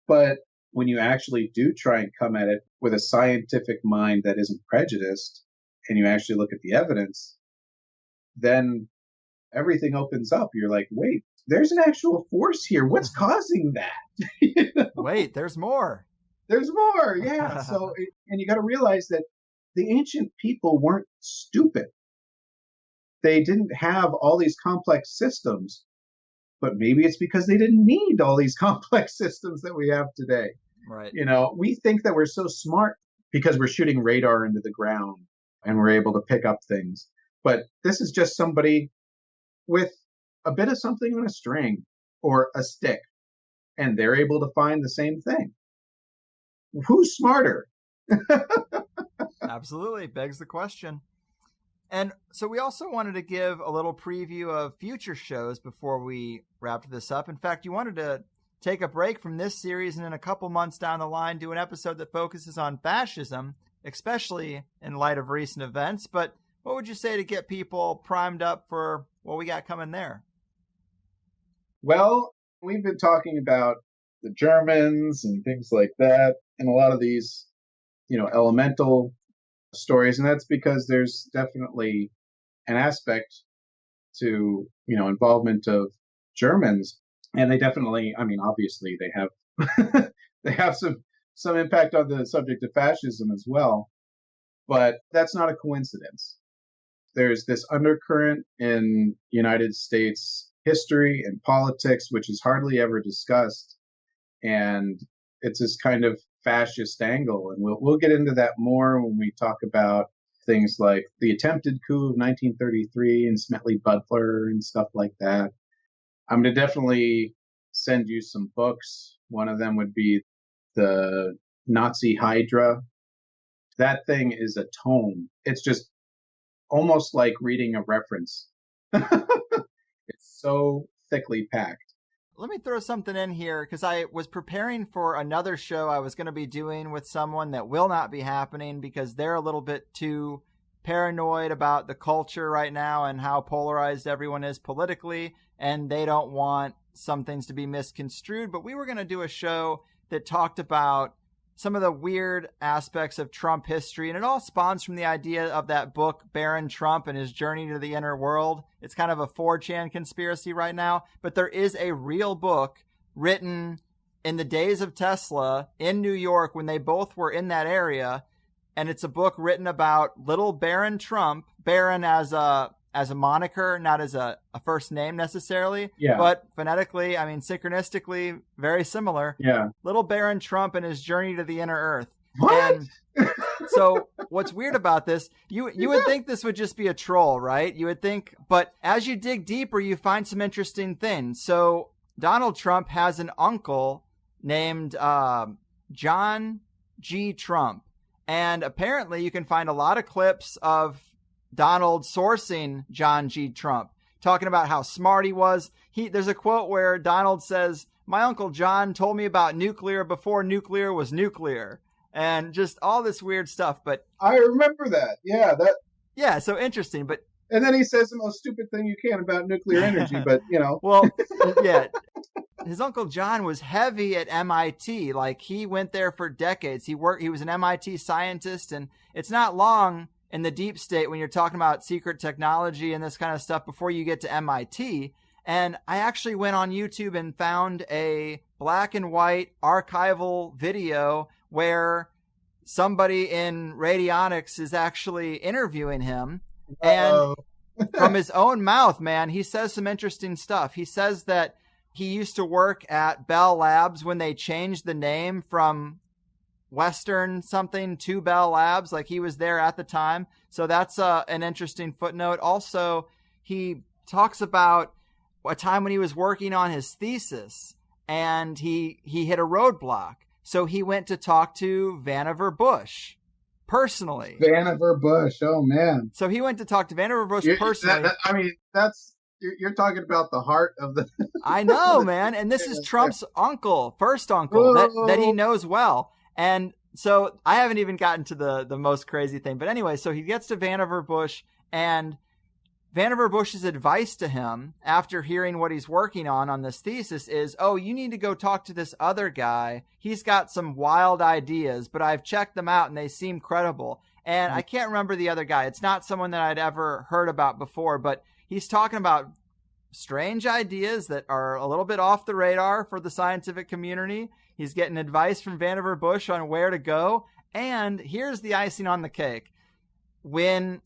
But when you actually do try and come at it with a scientific mind that isn't prejudiced, and you actually look at the evidence, then everything opens up. You're like, wait, there's an actual force here. What's causing that? Wait, there's more. There's more, yeah. And you got to realize that the ancient people weren't stupid. They didn't have all these complex systems, but maybe it's because they didn't need all these complex systems that we have today. Right. We think that we're so smart because we're shooting radar into the ground and we're able to pick up things. But this is just somebody with a bit of something on a string or a stick, and they're able to find the same thing. Who's smarter? Absolutely. Begs the question. And so we also wanted to give a little preview of future shows before we wrapped this up. In fact, you wanted to take a break from this series and in a couple months down the line do an episode that focuses on fascism, especially in light of recent events. But what would you say to get people primed up for what we got coming there? Well, we've been talking about the Germans and things like that, and a lot of these, elemental stories, and that's because there's definitely an aspect to, involvement of Germans, and they definitely, obviously they have they have some impact on the subject of fascism as well, but that's not a coincidence. There's this undercurrent in United States history and politics, which is hardly ever discussed. And it's this kind of fascist angle. And we'll get into that more when we talk about things like the attempted coup of 1933 and Smedley Butler and stuff like that. I'm going to definitely send you some books. One of them would be the Nazi Hydra. That thing is a tome. It's just almost like reading a reference. It's so thickly packed. Let me throw something in here because I was preparing for another show I was going to be doing with someone that will not be happening because they're a little bit too paranoid about the culture right now and how polarized everyone is politically, and they don't want some things to be misconstrued. But we were going to do a show that talked about some of the weird aspects of Trump history. And it all spawns from the idea of that book, Baron Trump and His Journey to the Inner World. It's kind of a 4chan conspiracy right now, but there is a real book written in the days of Tesla in New York when they both were in that area. And it's a book written about little Baron Trump, Baron as a moniker, not as a first name necessarily, but phonetically, I mean, synchronistically, very similar. Yeah. Little Baron Trump and His Journey to the Inner Earth. What? And so what's weird about this, you would think this would just be a troll, right? You would think, but as you dig deeper, you find some interesting things. So Donald Trump has an uncle named John G. Trump. And apparently you can find a lot of clips of Donald sourcing John G. Trump, talking about how smart he was. There's a quote where Donald says, "My Uncle John told me about nuclear before nuclear was nuclear," and just all this weird stuff. But I remember that. Yeah, so interesting. But and then he says the most stupid thing you can about nuclear energy, but Well, yeah. His Uncle John was heavy at MIT. Like, he went there for decades. He was an MIT scientist, and it's not long in the deep state when you're talking about secret technology and this kind of stuff before you get to MIT. And I actually went on YouTube and found a black and white archival video where somebody in radionics is actually interviewing him. And from his own mouth, man, he says some interesting stuff. He says that he used to work at Bell Labs when they changed the name from Western something to Bell Labs. Like, he was there at the time. So that's an interesting footnote. Also, he talks about a time when he was working on his thesis and he hit a roadblock. So he went to talk to Vannevar Bush personally. Vannevar Bush. Oh, man. So he went to talk to Vannevar Bush personally. You're talking about the heart of the... I know, man. And this is Trump's first uncle that he knows well. And so I haven't even gotten to the most crazy thing. But anyway, so he gets to Vannevar Bush, and Vannevar Bush's advice to him after hearing what he's working on this thesis is, "Oh, you need to go talk to this other guy. He's got some wild ideas, but I've checked them out and they seem credible." And I can't remember the other guy. It's not someone that I'd ever heard about before, but he's talking about strange ideas that are a little bit off the radar for the scientific community. He's getting advice from Vannevar Bush on where to go. And here's the icing on the cake. When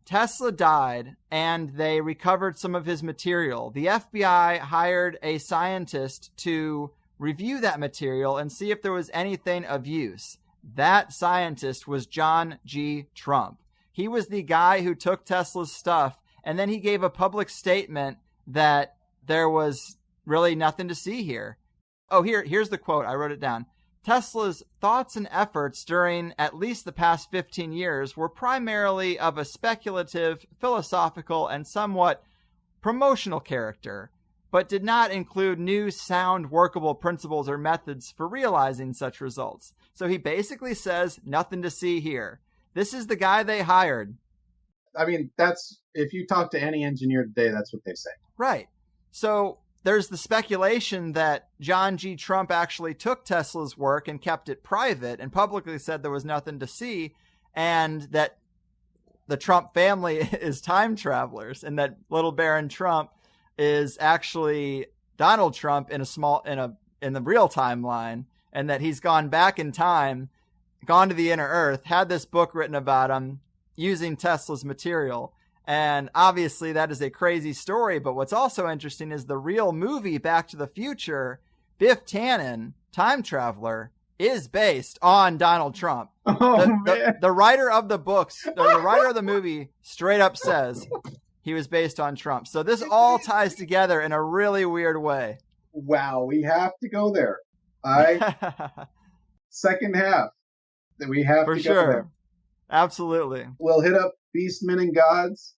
Tesla died and they recovered some of his material, the FBI hired a scientist to review that material and see if there was anything of use. That scientist was John G. Trump. He was the guy who took Tesla's stuff, and then he gave a public statement that there was really nothing to see here. Oh, here's the quote. I wrote it down. Tesla's thoughts and efforts during at least the past 15 years were primarily of a speculative, philosophical, and somewhat promotional character, but did not include new, sound, workable principles or methods for realizing such results. So he basically says, nothing to see here. This is the guy they hired. I mean, if you talk to any engineer today, that's what they say. Right. So there's the speculation that John G. Trump actually took Tesla's work and kept it private and publicly said there was nothing to see, and that the Trump family is time travelers, and that little Baron Trump is actually Donald Trump in the real timeline, and that he's gone back in time, gone to the inner earth, had this book written about him using Tesla's material. And obviously that is a crazy story, but what's also interesting is the real movie Back to the Future, Biff Tannen, time traveler, is based on Donald Trump. The writer of the books, the writer of the movie straight up says he was based on Trump. So this all ties together in a really weird way. Wow, we have to go there. Second half that we have for to sure. go there. Absolutely. We'll hit up Beastmen and Gods,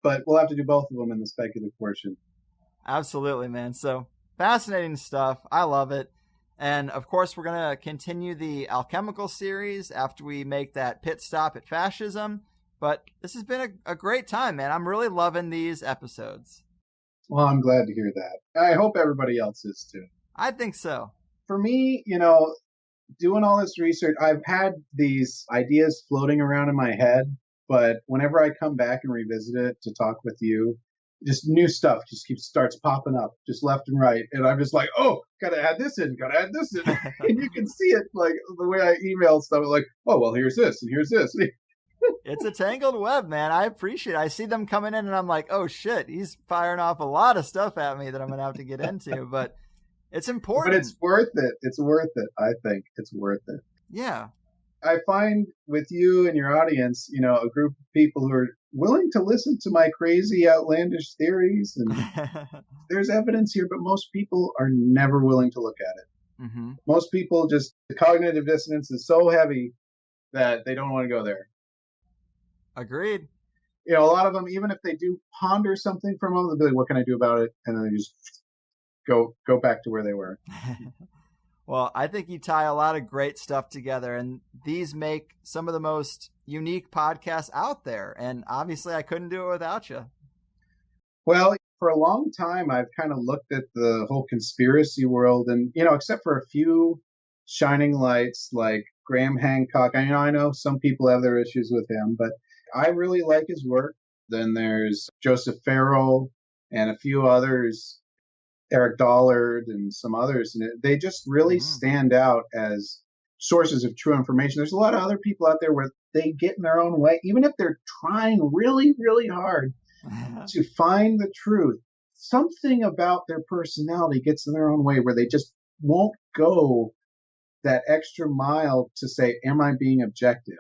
but we'll have to do both of them in the speculative portion. Absolutely, man. So fascinating stuff. I love it. And of course, we're going to continue the alchemical series after we make that pit stop at fascism. But this has been a great time, man. I'm really loving these episodes. Well, I'm glad to hear that. I hope everybody else is too. I think so. For me, doing all this research, I've had these ideas floating around in my head, but whenever I come back and revisit it to talk with you, just new stuff just starts popping up just left and right. And I'm just like, oh, gotta add this in, gotta add this in. And you can see it like the way I email stuff, like, oh, well, here's this and here's this. It's a tangled web, man. I appreciate it. I see them coming in and I'm like, oh shit, he's firing off a lot of stuff at me that I'm going to have to get into, but it's important. But it's worth it. It's worth it. I think it's worth it. Yeah. I find with you and your audience, a group of people who are willing to listen to my crazy, outlandish theories. And there's evidence here, but most people are never willing to look at it. Mm-hmm. Most people the cognitive dissonance is so heavy that they don't want to go there. Agreed. A lot of them, even if they do ponder something for a moment, they'll be like, what can I do about it? And then they just go back to where they were. Well, I think you tie a lot of great stuff together, and these make some of the most unique podcasts out there. And obviously, I couldn't do it without you. Well, for a long time, I've kind of looked at the whole conspiracy world, and, except for a few shining lights like Graham Hancock, I know some people have their issues with him, but I really like his work. Then there's Joseph Farrell and a few others, Eric Dollard and some others, and they just really stand out as sources of true information. There's a lot of other people out there where they get in their own way, even if they're trying really, really hard to find the truth. Something about their personality gets in their own way where they just won't go that extra mile to say, am I being objective?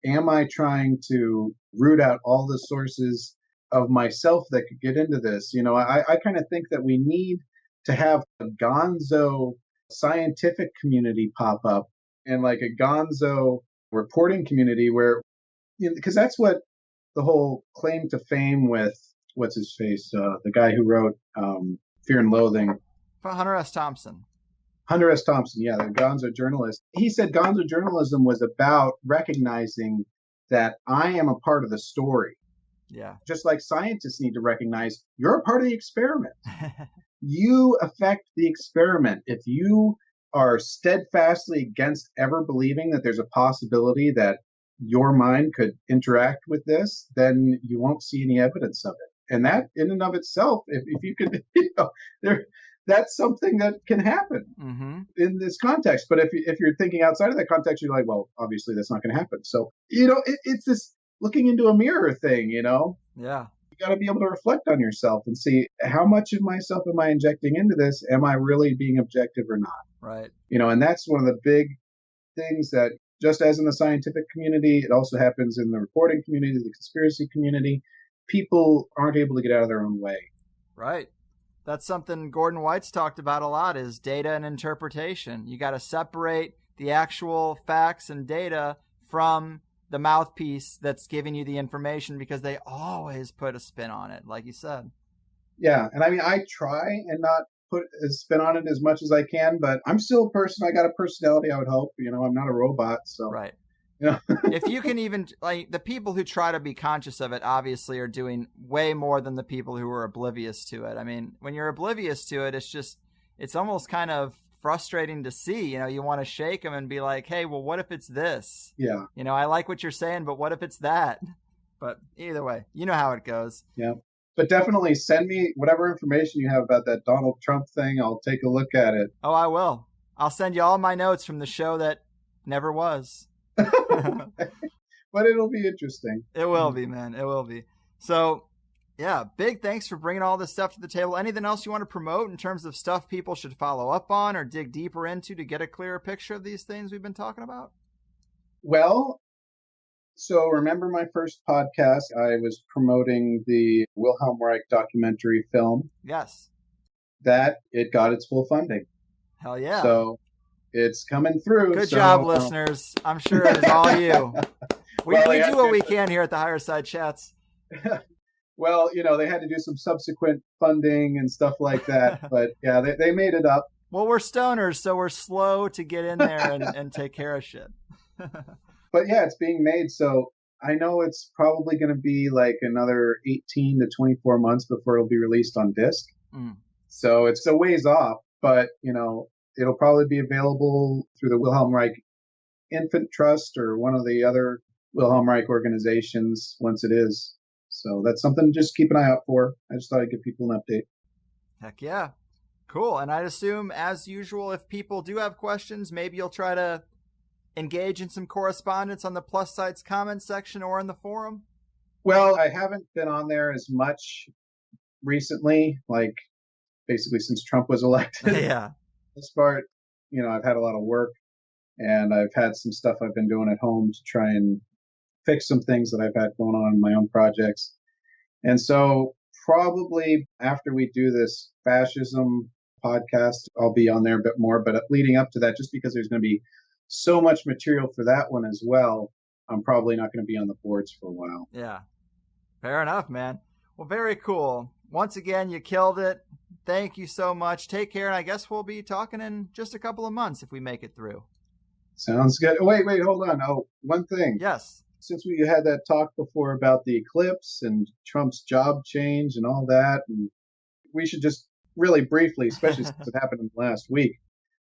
Am I trying to root out all the sources of myself that could get into this? I kind of think that we need to have a gonzo scientific community pop up and like a gonzo reporting community where, because that's what the whole claim to fame with, what's his face, the guy who wrote Fear and Loathing. Hunter S. Thompson. Hunter S. Thompson, yeah, the gonzo journalist. He said gonzo journalism was about recognizing that I am a part of the story. Yeah. Just like scientists need to recognize you're a part of the experiment. You affect the experiment. If you are steadfastly against ever believing that there's a possibility that your mind could interact with this, then you won't see any evidence of it. And that in and of itself, if you could, that's something that can happen in this context. But if you're thinking outside of that context, you're like, well, obviously that's not going to happen. So, it's this looking into a mirror thing, Yeah. You got to be able to reflect on yourself and see how much of myself am I injecting into this? Am I really being objective or not? Right. And that's one of the big things that, just as in the scientific community, it also happens in the reporting community, the conspiracy community. People aren't able to get out of their own way. Right. That's something Gordon White's talked about a lot, is data and interpretation. You got to separate the actual facts and data from the mouthpiece that's giving you the information, because they always put a spin on it, like you said. Yeah. And I try and not put a spin on it as much as I can, but I'm still a person. I got a personality, I would hope. I'm not a robot. So, right. If you can even, like, the people who try to be conscious of it obviously are doing way more than the people who are oblivious to it. I mean, when you're oblivious to it, it's almost kind of frustrating to see. You want to shake them and be like, hey, well, what if it's this? Yeah. I like what you're saying, but what if it's that? But either way, you know how it goes. Yeah. But definitely send me whatever information you have about that Donald Trump thing. I'll take a look at it. Oh, I will. I'll send you all my notes from the show that never was. But it'll be interesting. It will be, man. It will be. So, yeah, big thanks for bringing all this stuff to the table. Anything else you want to promote in terms of stuff people should follow up on or dig deeper into to get a clearer picture of these things we've been talking about? Well, so remember my first podcast, I was promoting the Wilhelm Reich documentary film. Yes. That it got its full funding. Hell yeah. So it's coming through. Good job, listeners. I'm sure it is all you. We do what we can here at the Higherside Chats. Well, they had to do some subsequent funding and stuff like that. But yeah, they made it up. Well, we're stoners, so we're slow to get in there and take care of shit. But yeah, it's being made. So I know it's probably going to be like another 18 to 24 months before it'll be released on disc. So it's a ways off. But, it'll probably be available through the Wilhelm Reich Infant Trust or one of the other Wilhelm Reich organizations once it is. So that's something to just keep an eye out for. I just thought I'd give people an update. Heck yeah. Cool. And I'd assume, as usual, if people do have questions, maybe you'll try to engage in some correspondence on the Plus Sites comment section or in the forum? Well, I haven't been on there as much recently, like basically since Trump was elected. Yeah. This part, I've had a lot of work, and I've had some stuff I've been doing at home to try and fix some things that I've had going on in my own projects. And so probably after we do this fascism podcast, I'll be on there a bit more. But leading up to that, just because there's going to be so much material for that one as well, I'm probably not going to be on the boards for a while. Yeah. Fair enough, man. Well, very cool. Once again, you killed it. Thank you so much. Take care, and I guess we'll be talking in just a couple of months if we make it through. Sounds good. Wait, hold on. Oh, one thing. Yes. Since we had that talk before about the eclipse and Trump's job change and all that, and we should just really briefly, especially since it happened in the last week,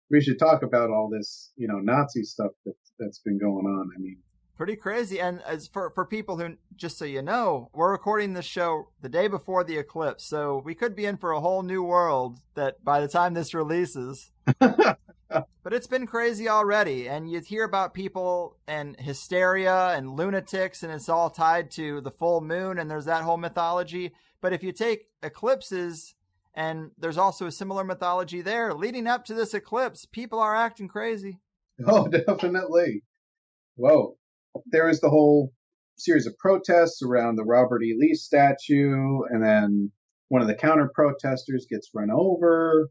we should talk about all this, Nazi stuff that's been going on. I mean, pretty crazy. And as for people who, just so you know, we're recording this show the day before the eclipse, so we could be in for a whole new world that by the time this releases. But it's been crazy already, and you hear about people and hysteria and lunatics, and it's all tied to the full moon, and there's that whole mythology. But if you take eclipses, and there's also a similar mythology there, leading up to this eclipse, people are acting crazy. Oh, definitely. Whoa. There was the whole series of protests around the Robert E. Lee statue, and then one of the counter-protesters gets run over,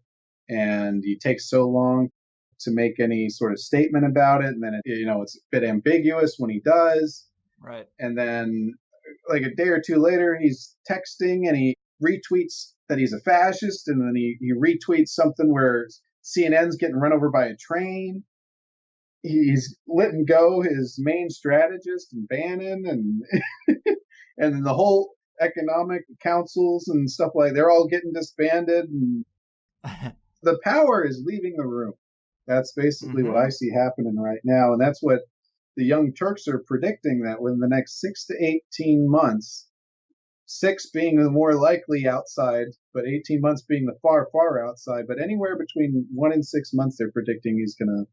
and he takes so long to make any sort of statement about it, and then it's a bit ambiguous when he does. Right. And then like a day or two later, he's texting and he retweets that he's a fascist, and then he retweets something where CNN's getting run over by a train. He's letting go his main strategist and Bannon, and and then the whole economic councils and stuff they're all getting disbanded, and the power is leaving the room. That's basically what I see happening right now, and that's what the Young Turks are predicting, that within the next 6 to 18 months, 6 being the more likely outside, but 18 months being the far, far outside, but anywhere between 1 and 6 months, they're predicting he's going to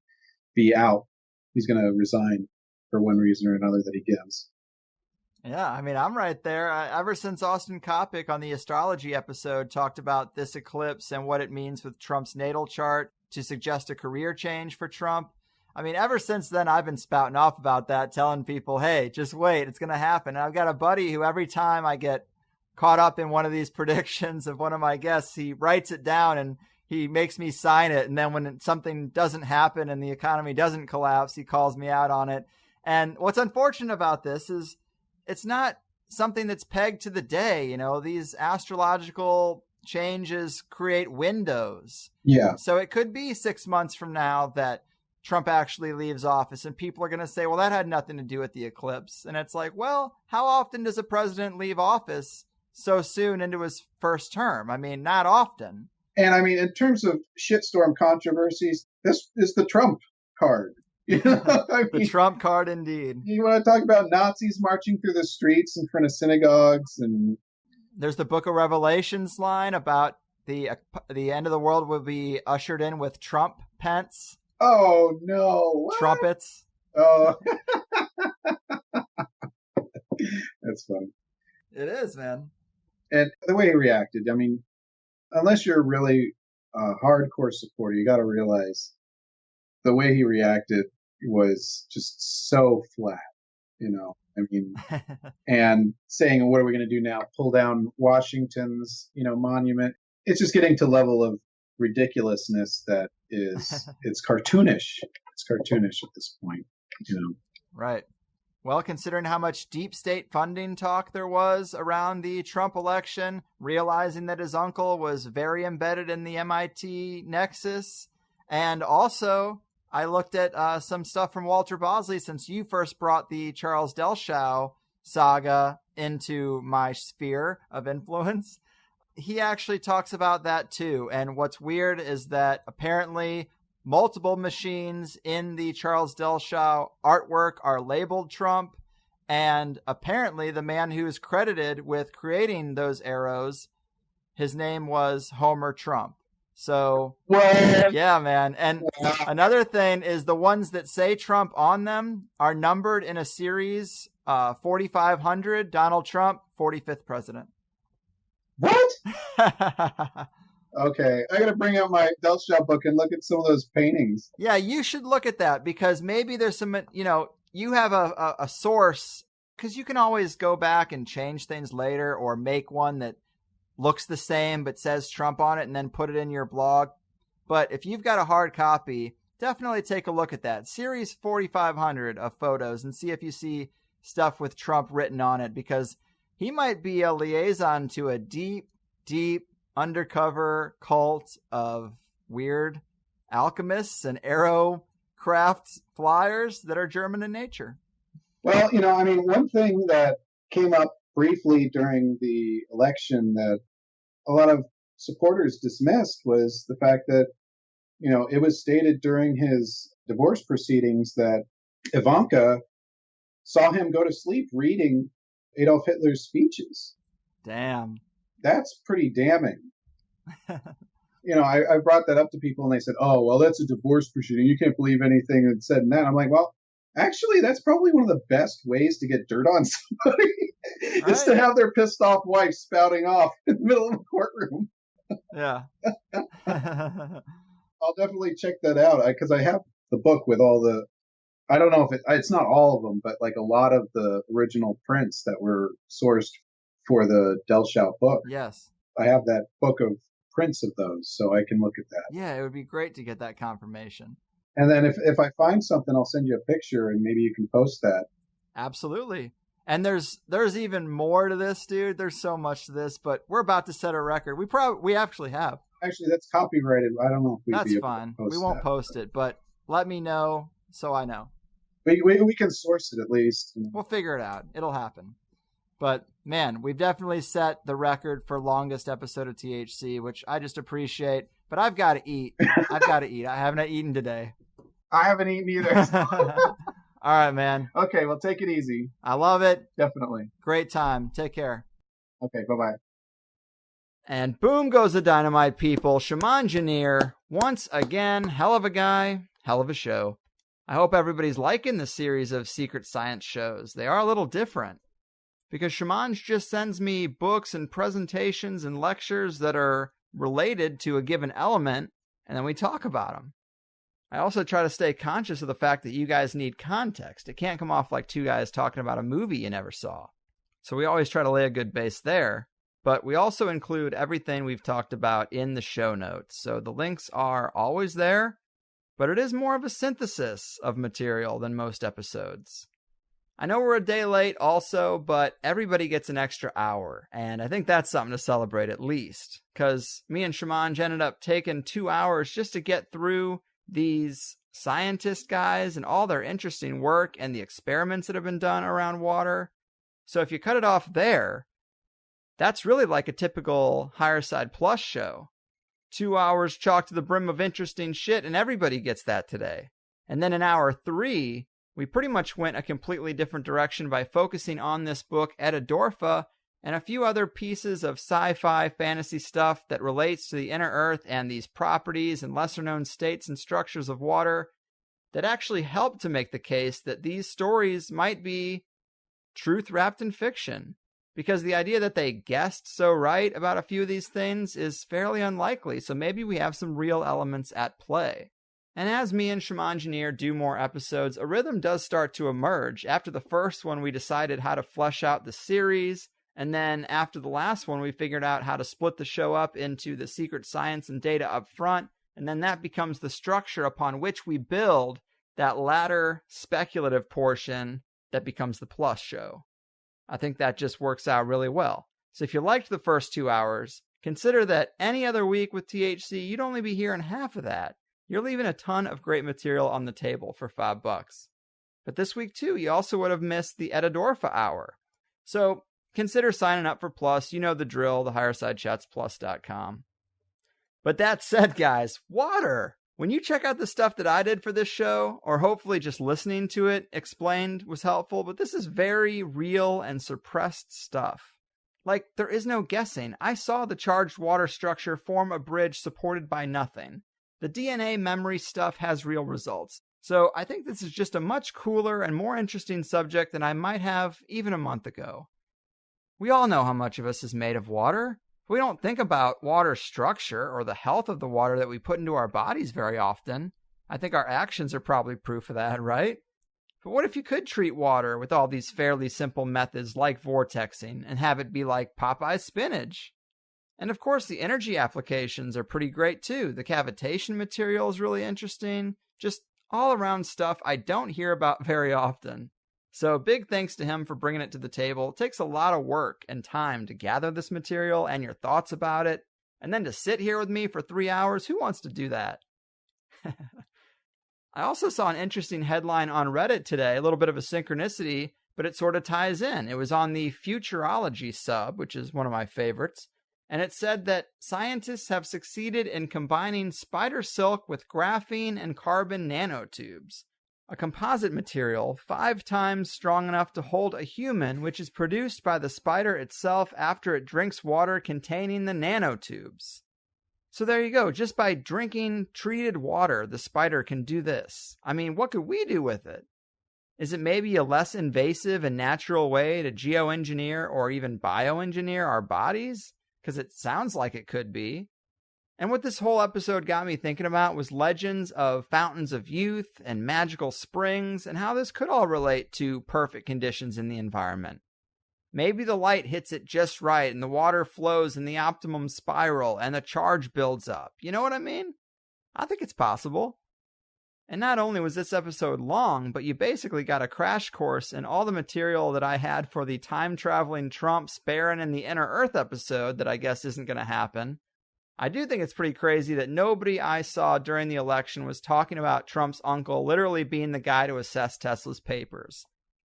be out. He's going to resign for one reason or another that he gives. Yeah, I mean, I'm right there. Ever since Austin Kopic on the astrology episode talked about this eclipse and what it means with Trump's natal chart to suggest a career change for Trump, I mean, ever since then, I've been spouting off about that, telling people, hey, just wait, it's going to happen. And I've got a buddy who every time I get caught up in one of these predictions of one of my guests, he writes it down and he makes me sign it. And then when something doesn't happen and the economy doesn't collapse, he calls me out on it. And what's unfortunate about this is it's not something that's pegged to the day. These astrological changes create windows. Yeah. So it could be 6 months from now that Trump actually leaves office, and people are going to say, well, that had nothing to do with the eclipse. And it's like, well, how often does a president leave office so soon into his first term? I mean, not often. And I mean, in terms of shitstorm controversies, this is the Trump card. The Trump card, indeed. You want to talk about Nazis marching through the streets in front of synagogues, and there's the Book of Revelations line about the end of the world will be ushered in with Trump pence. Oh no! What? Trumpets. Oh, that's funny. It is, man. And the way he reacted, I mean, unless you're really a hardcore supporter, you got to realize the way he reacted was just so flat, I mean, and saying, what are we going to do now? Pull down Washington's, monument. It's just getting to level of ridiculousness that is, it's cartoonish. It's cartoonish at this point, Right. Well, considering how much deep state funding talk there was around the Trump election, realizing that his uncle was very embedded in the MIT nexus, and also I looked at some stuff from Walter Bosley since you first brought the Charles Delshow saga into my sphere of influence. He actually talks about that too. And what's weird is that apparently multiple machines in the Charles Delshaw artwork are labeled Trump. And apparently the man who's credited with creating those arrows, his name was Homer Trump. So, yeah, man. And another thing is the ones that say Trump on them are numbered in a series, 4,500, Donald Trump, 45th president. What? Okay, I gotta bring out my Delshaw book and look at some of those paintings. Yeah, you should look at that because maybe there's some, you have a source, because you can always go back and change things later or make one that looks the same but says Trump on it and then put it in your blog. But if you've got a hard copy, definitely take a look at that. Series 4,500 of photos and see if you see stuff with Trump written on it, because he might be a liaison to a deep, deep undercover cult of weird alchemists and arrow craft flyers that are German in nature. Well, one thing that came up briefly during the election that a lot of supporters dismissed was the fact that, it was stated during his divorce proceedings that Ivanka saw him go to sleep reading Adolf Hitler's speeches. Damn. That's pretty damning. I brought that up to people and they said, oh, well, that's a divorce proceeding. You can't believe anything that's said in that. I'm like, well, actually, that's probably one of the best ways to get dirt on somebody is to have their pissed off wife spouting off in the middle of a courtroom. Yeah. I'll definitely check that out because I have the book with all the, I don't know if it's not all of them, but like a lot of the original prints that were sourced for the Delshaw book. Yes. I have that book of prints of those, so I can look at that. Yeah, it would be great to get that confirmation. And then if I find something, I'll send you a picture and maybe you can post that. Absolutely. And there's even more to this, dude. There's so much to this, but we're about to set a record. We actually have. Actually, that's copyrighted. I don't know if that's fine. We won't post it, but let me know so I know. We can source it at least. We'll figure it out. It'll happen. But man, we've definitely set the record for longest episode of THC, which I just appreciate. But I've got to eat. I haven't eaten today. I haven't eaten either. All right, man. Okay, well, take it easy. I love it. Definitely. Great time. Take care. Okay, bye-bye. And boom goes the dynamite, people. Shamangineer, once again, hell of a guy, hell of a show. I hope everybody's liking the series of secret science shows. They are a little different, because Shamanj just sends me books and presentations and lectures that are related to a given element, and then we talk about them. I also try to stay conscious of the fact that you guys need context. It can't come off like two guys talking about a movie you never saw. So we always try to lay a good base there. But we also include everything we've talked about in the show notes. So the links are always there, but it is more of a synthesis of material than most episodes. I know we're a day late also, but everybody gets an extra hour, and I think that's something to celebrate at least, because me and Shamanj ended up taking 2 hours just to get through these scientist guys and all their interesting work and the experiments that have been done around water. So if you cut it off there, that's really like a typical Higherside Plus show. 2 hours chock to the brim of interesting shit, and everybody gets that today. And then in hour 3, we pretty much went a completely different direction by focusing on this book, Edda Dorfa, and a few other pieces of sci-fi fantasy stuff that relates to the inner earth and these properties and lesser-known states and structures of water that actually help to make the case that these stories might be truth wrapped in fiction. Because the idea that they guessed so right about a few of these things is fairly unlikely, so maybe we have some real elements at play. And as me and Shamangineer do more episodes, a rhythm does start to emerge. After the first one, we decided how to flesh out the series, and then after the last one, we figured out how to split the show up into the secret science and data up front, and then that becomes the structure upon which we build that latter speculative portion that becomes the plus show. I think that just works out really well. So if you liked the first 2 hours, consider that any other week with THC, you'd only be hearing half of that. You're leaving a ton of great material on the table for $5. But this week too, you also would have missed the Edda Dorfa hour. So consider signing up for Plus. You know the drill, the HighersideChatsPlus.com. But that said, guys, water. When you check out the stuff that I did for this show, or hopefully just listening to it explained was helpful, but this is very real and suppressed stuff. Like, there is no guessing. I saw the charged water structure form a bridge supported by nothing. The DNA memory stuff has real results. So I think this is just a much cooler and more interesting subject than I might have even a month ago. We all know how much of us is made of water. We don't think about water structure or the health of the water that we put into our bodies very often. I think our actions are probably proof of that, right? But what if you could treat water with all these fairly simple methods like vortexing and have it be like Popeye's spinach? And of course, the energy applications are pretty great too. The cavitation material is really interesting. Just all around stuff I don't hear about very often. So big thanks to him for bringing it to the table. It takes a lot of work and time to gather this material and your thoughts about it. And then to sit here with me for 3 hours, who wants to do that? I also saw an interesting headline on Reddit today, a little bit of a synchronicity, but it sort of ties in. It was on the Futurology sub, which is one of my favorites, and it said that scientists have succeeded in combining spider silk with graphene and carbon nanotubes, a composite material 5 times strong enough to hold a human, which is produced by the spider itself after it drinks water containing the nanotubes. So there you go. Just by drinking treated water, the spider can do this. I mean, what could we do with it? Is it maybe a less invasive and natural way to geoengineer or even bioengineer our bodies? Because it sounds like it could be. And what this whole episode got me thinking about was legends of fountains of youth and magical springs and how this could all relate to perfect conditions in the environment. Maybe the light hits it just right and the water flows in the optimum spiral and the charge builds up. You know what I mean? I think it's possible. And not only was this episode long, but you basically got a crash course in all the material that I had for the time-traveling Trump sparing in the Inner Earth episode that I guess isn't going to happen. I do think it's pretty crazy that nobody I saw during the election was talking about Trump's uncle literally being the guy to assess Tesla's papers.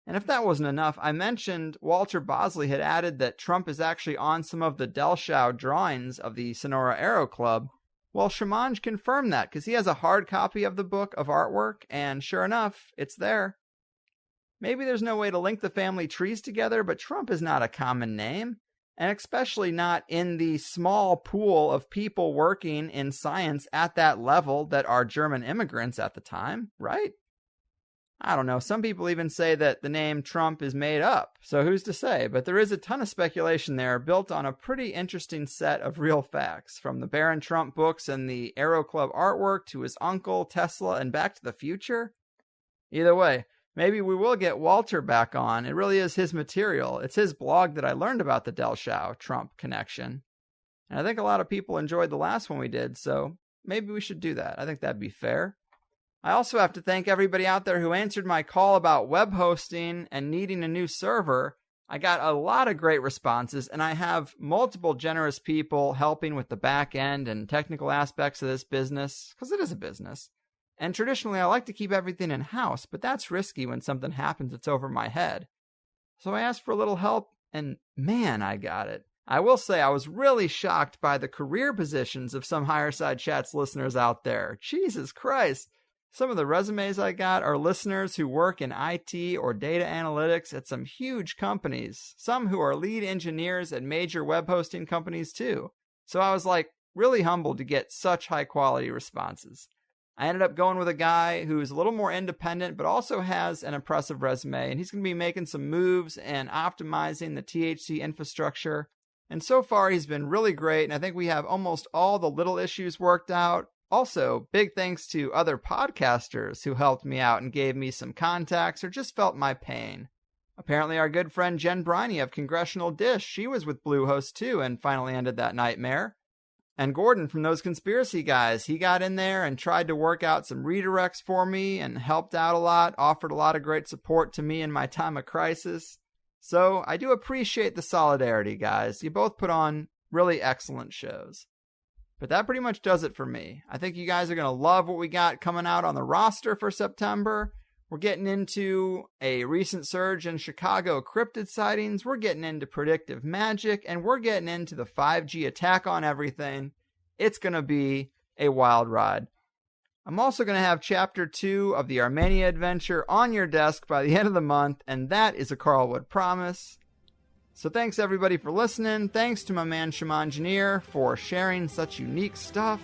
And if that wasn't enough, I mentioned Walter Bosley had added that Trump is actually on some of the Delshau drawings of the Sonora Aero Club. Well, Shamangineer confirmed that because he has a hard copy of the book of artwork, and sure enough, it's there. Maybe there's no way to link the family trees together, but Trump is not a common name, and especially not in the small pool of people working in science at that level that are German immigrants at the time, right? I don't know. Some people even say that the name Trump is made up, so who's to say? But there is a ton of speculation there built on a pretty interesting set of real facts, from the Baron Trump books and the Aero Club artwork to his uncle, Tesla, and Back to the Future. Either way, maybe we will get Walter back on. It really is his material. It's his blog that I learned about the Delshau Trump connection. And I think a lot of people enjoyed the last one we did, so maybe we should do that. I think that'd be fair. I also have to thank everybody out there who answered my call about web hosting and needing a new server. I got a lot of great responses, and I have multiple generous people helping with the back end and technical aspects of this business, because it is a business. And traditionally, I like to keep everything in-house, but that's risky when something happens that's over my head. So I asked for a little help, and man, I got it. I will say I was really shocked by the career positions of some Higherside Chats listeners out there. Jesus Christ. Some of the resumes I got are listeners who work in IT or data analytics at some huge companies, some who are lead engineers at major web hosting companies too. So I was really humbled to get such high quality responses. I ended up going with a guy who's a little more independent but also has an impressive resume, and he's going to be making some moves and optimizing the THC infrastructure. And so far he's been really great, and I think we have almost all the little issues worked out. Also, big thanks to other podcasters who helped me out and gave me some contacts or just felt my pain. Apparently our good friend Jen Briney of Congressional Dish, she was with Bluehost too and finally ended that nightmare. And Gordon from those conspiracy guys, he got in there and tried to work out some redirects for me and helped out a lot, offered a lot of great support to me in my time of crisis. So I do appreciate the solidarity, guys. You both put on really excellent shows. But that pretty much does it for me. I think you guys are going to love what we got coming out on the roster for September. We're getting into a recent surge in Chicago cryptid sightings. We're getting into predictive magic. And we're getting into the 5G attack on everything. It's going to be a wild ride. I'm also going to have Chapter 2 of the Armenia adventure on your desk by the end of the month, and that is a Carlwood promise. So thanks everybody for listening. Thanks to my man Shamangineer for sharing such unique stuff.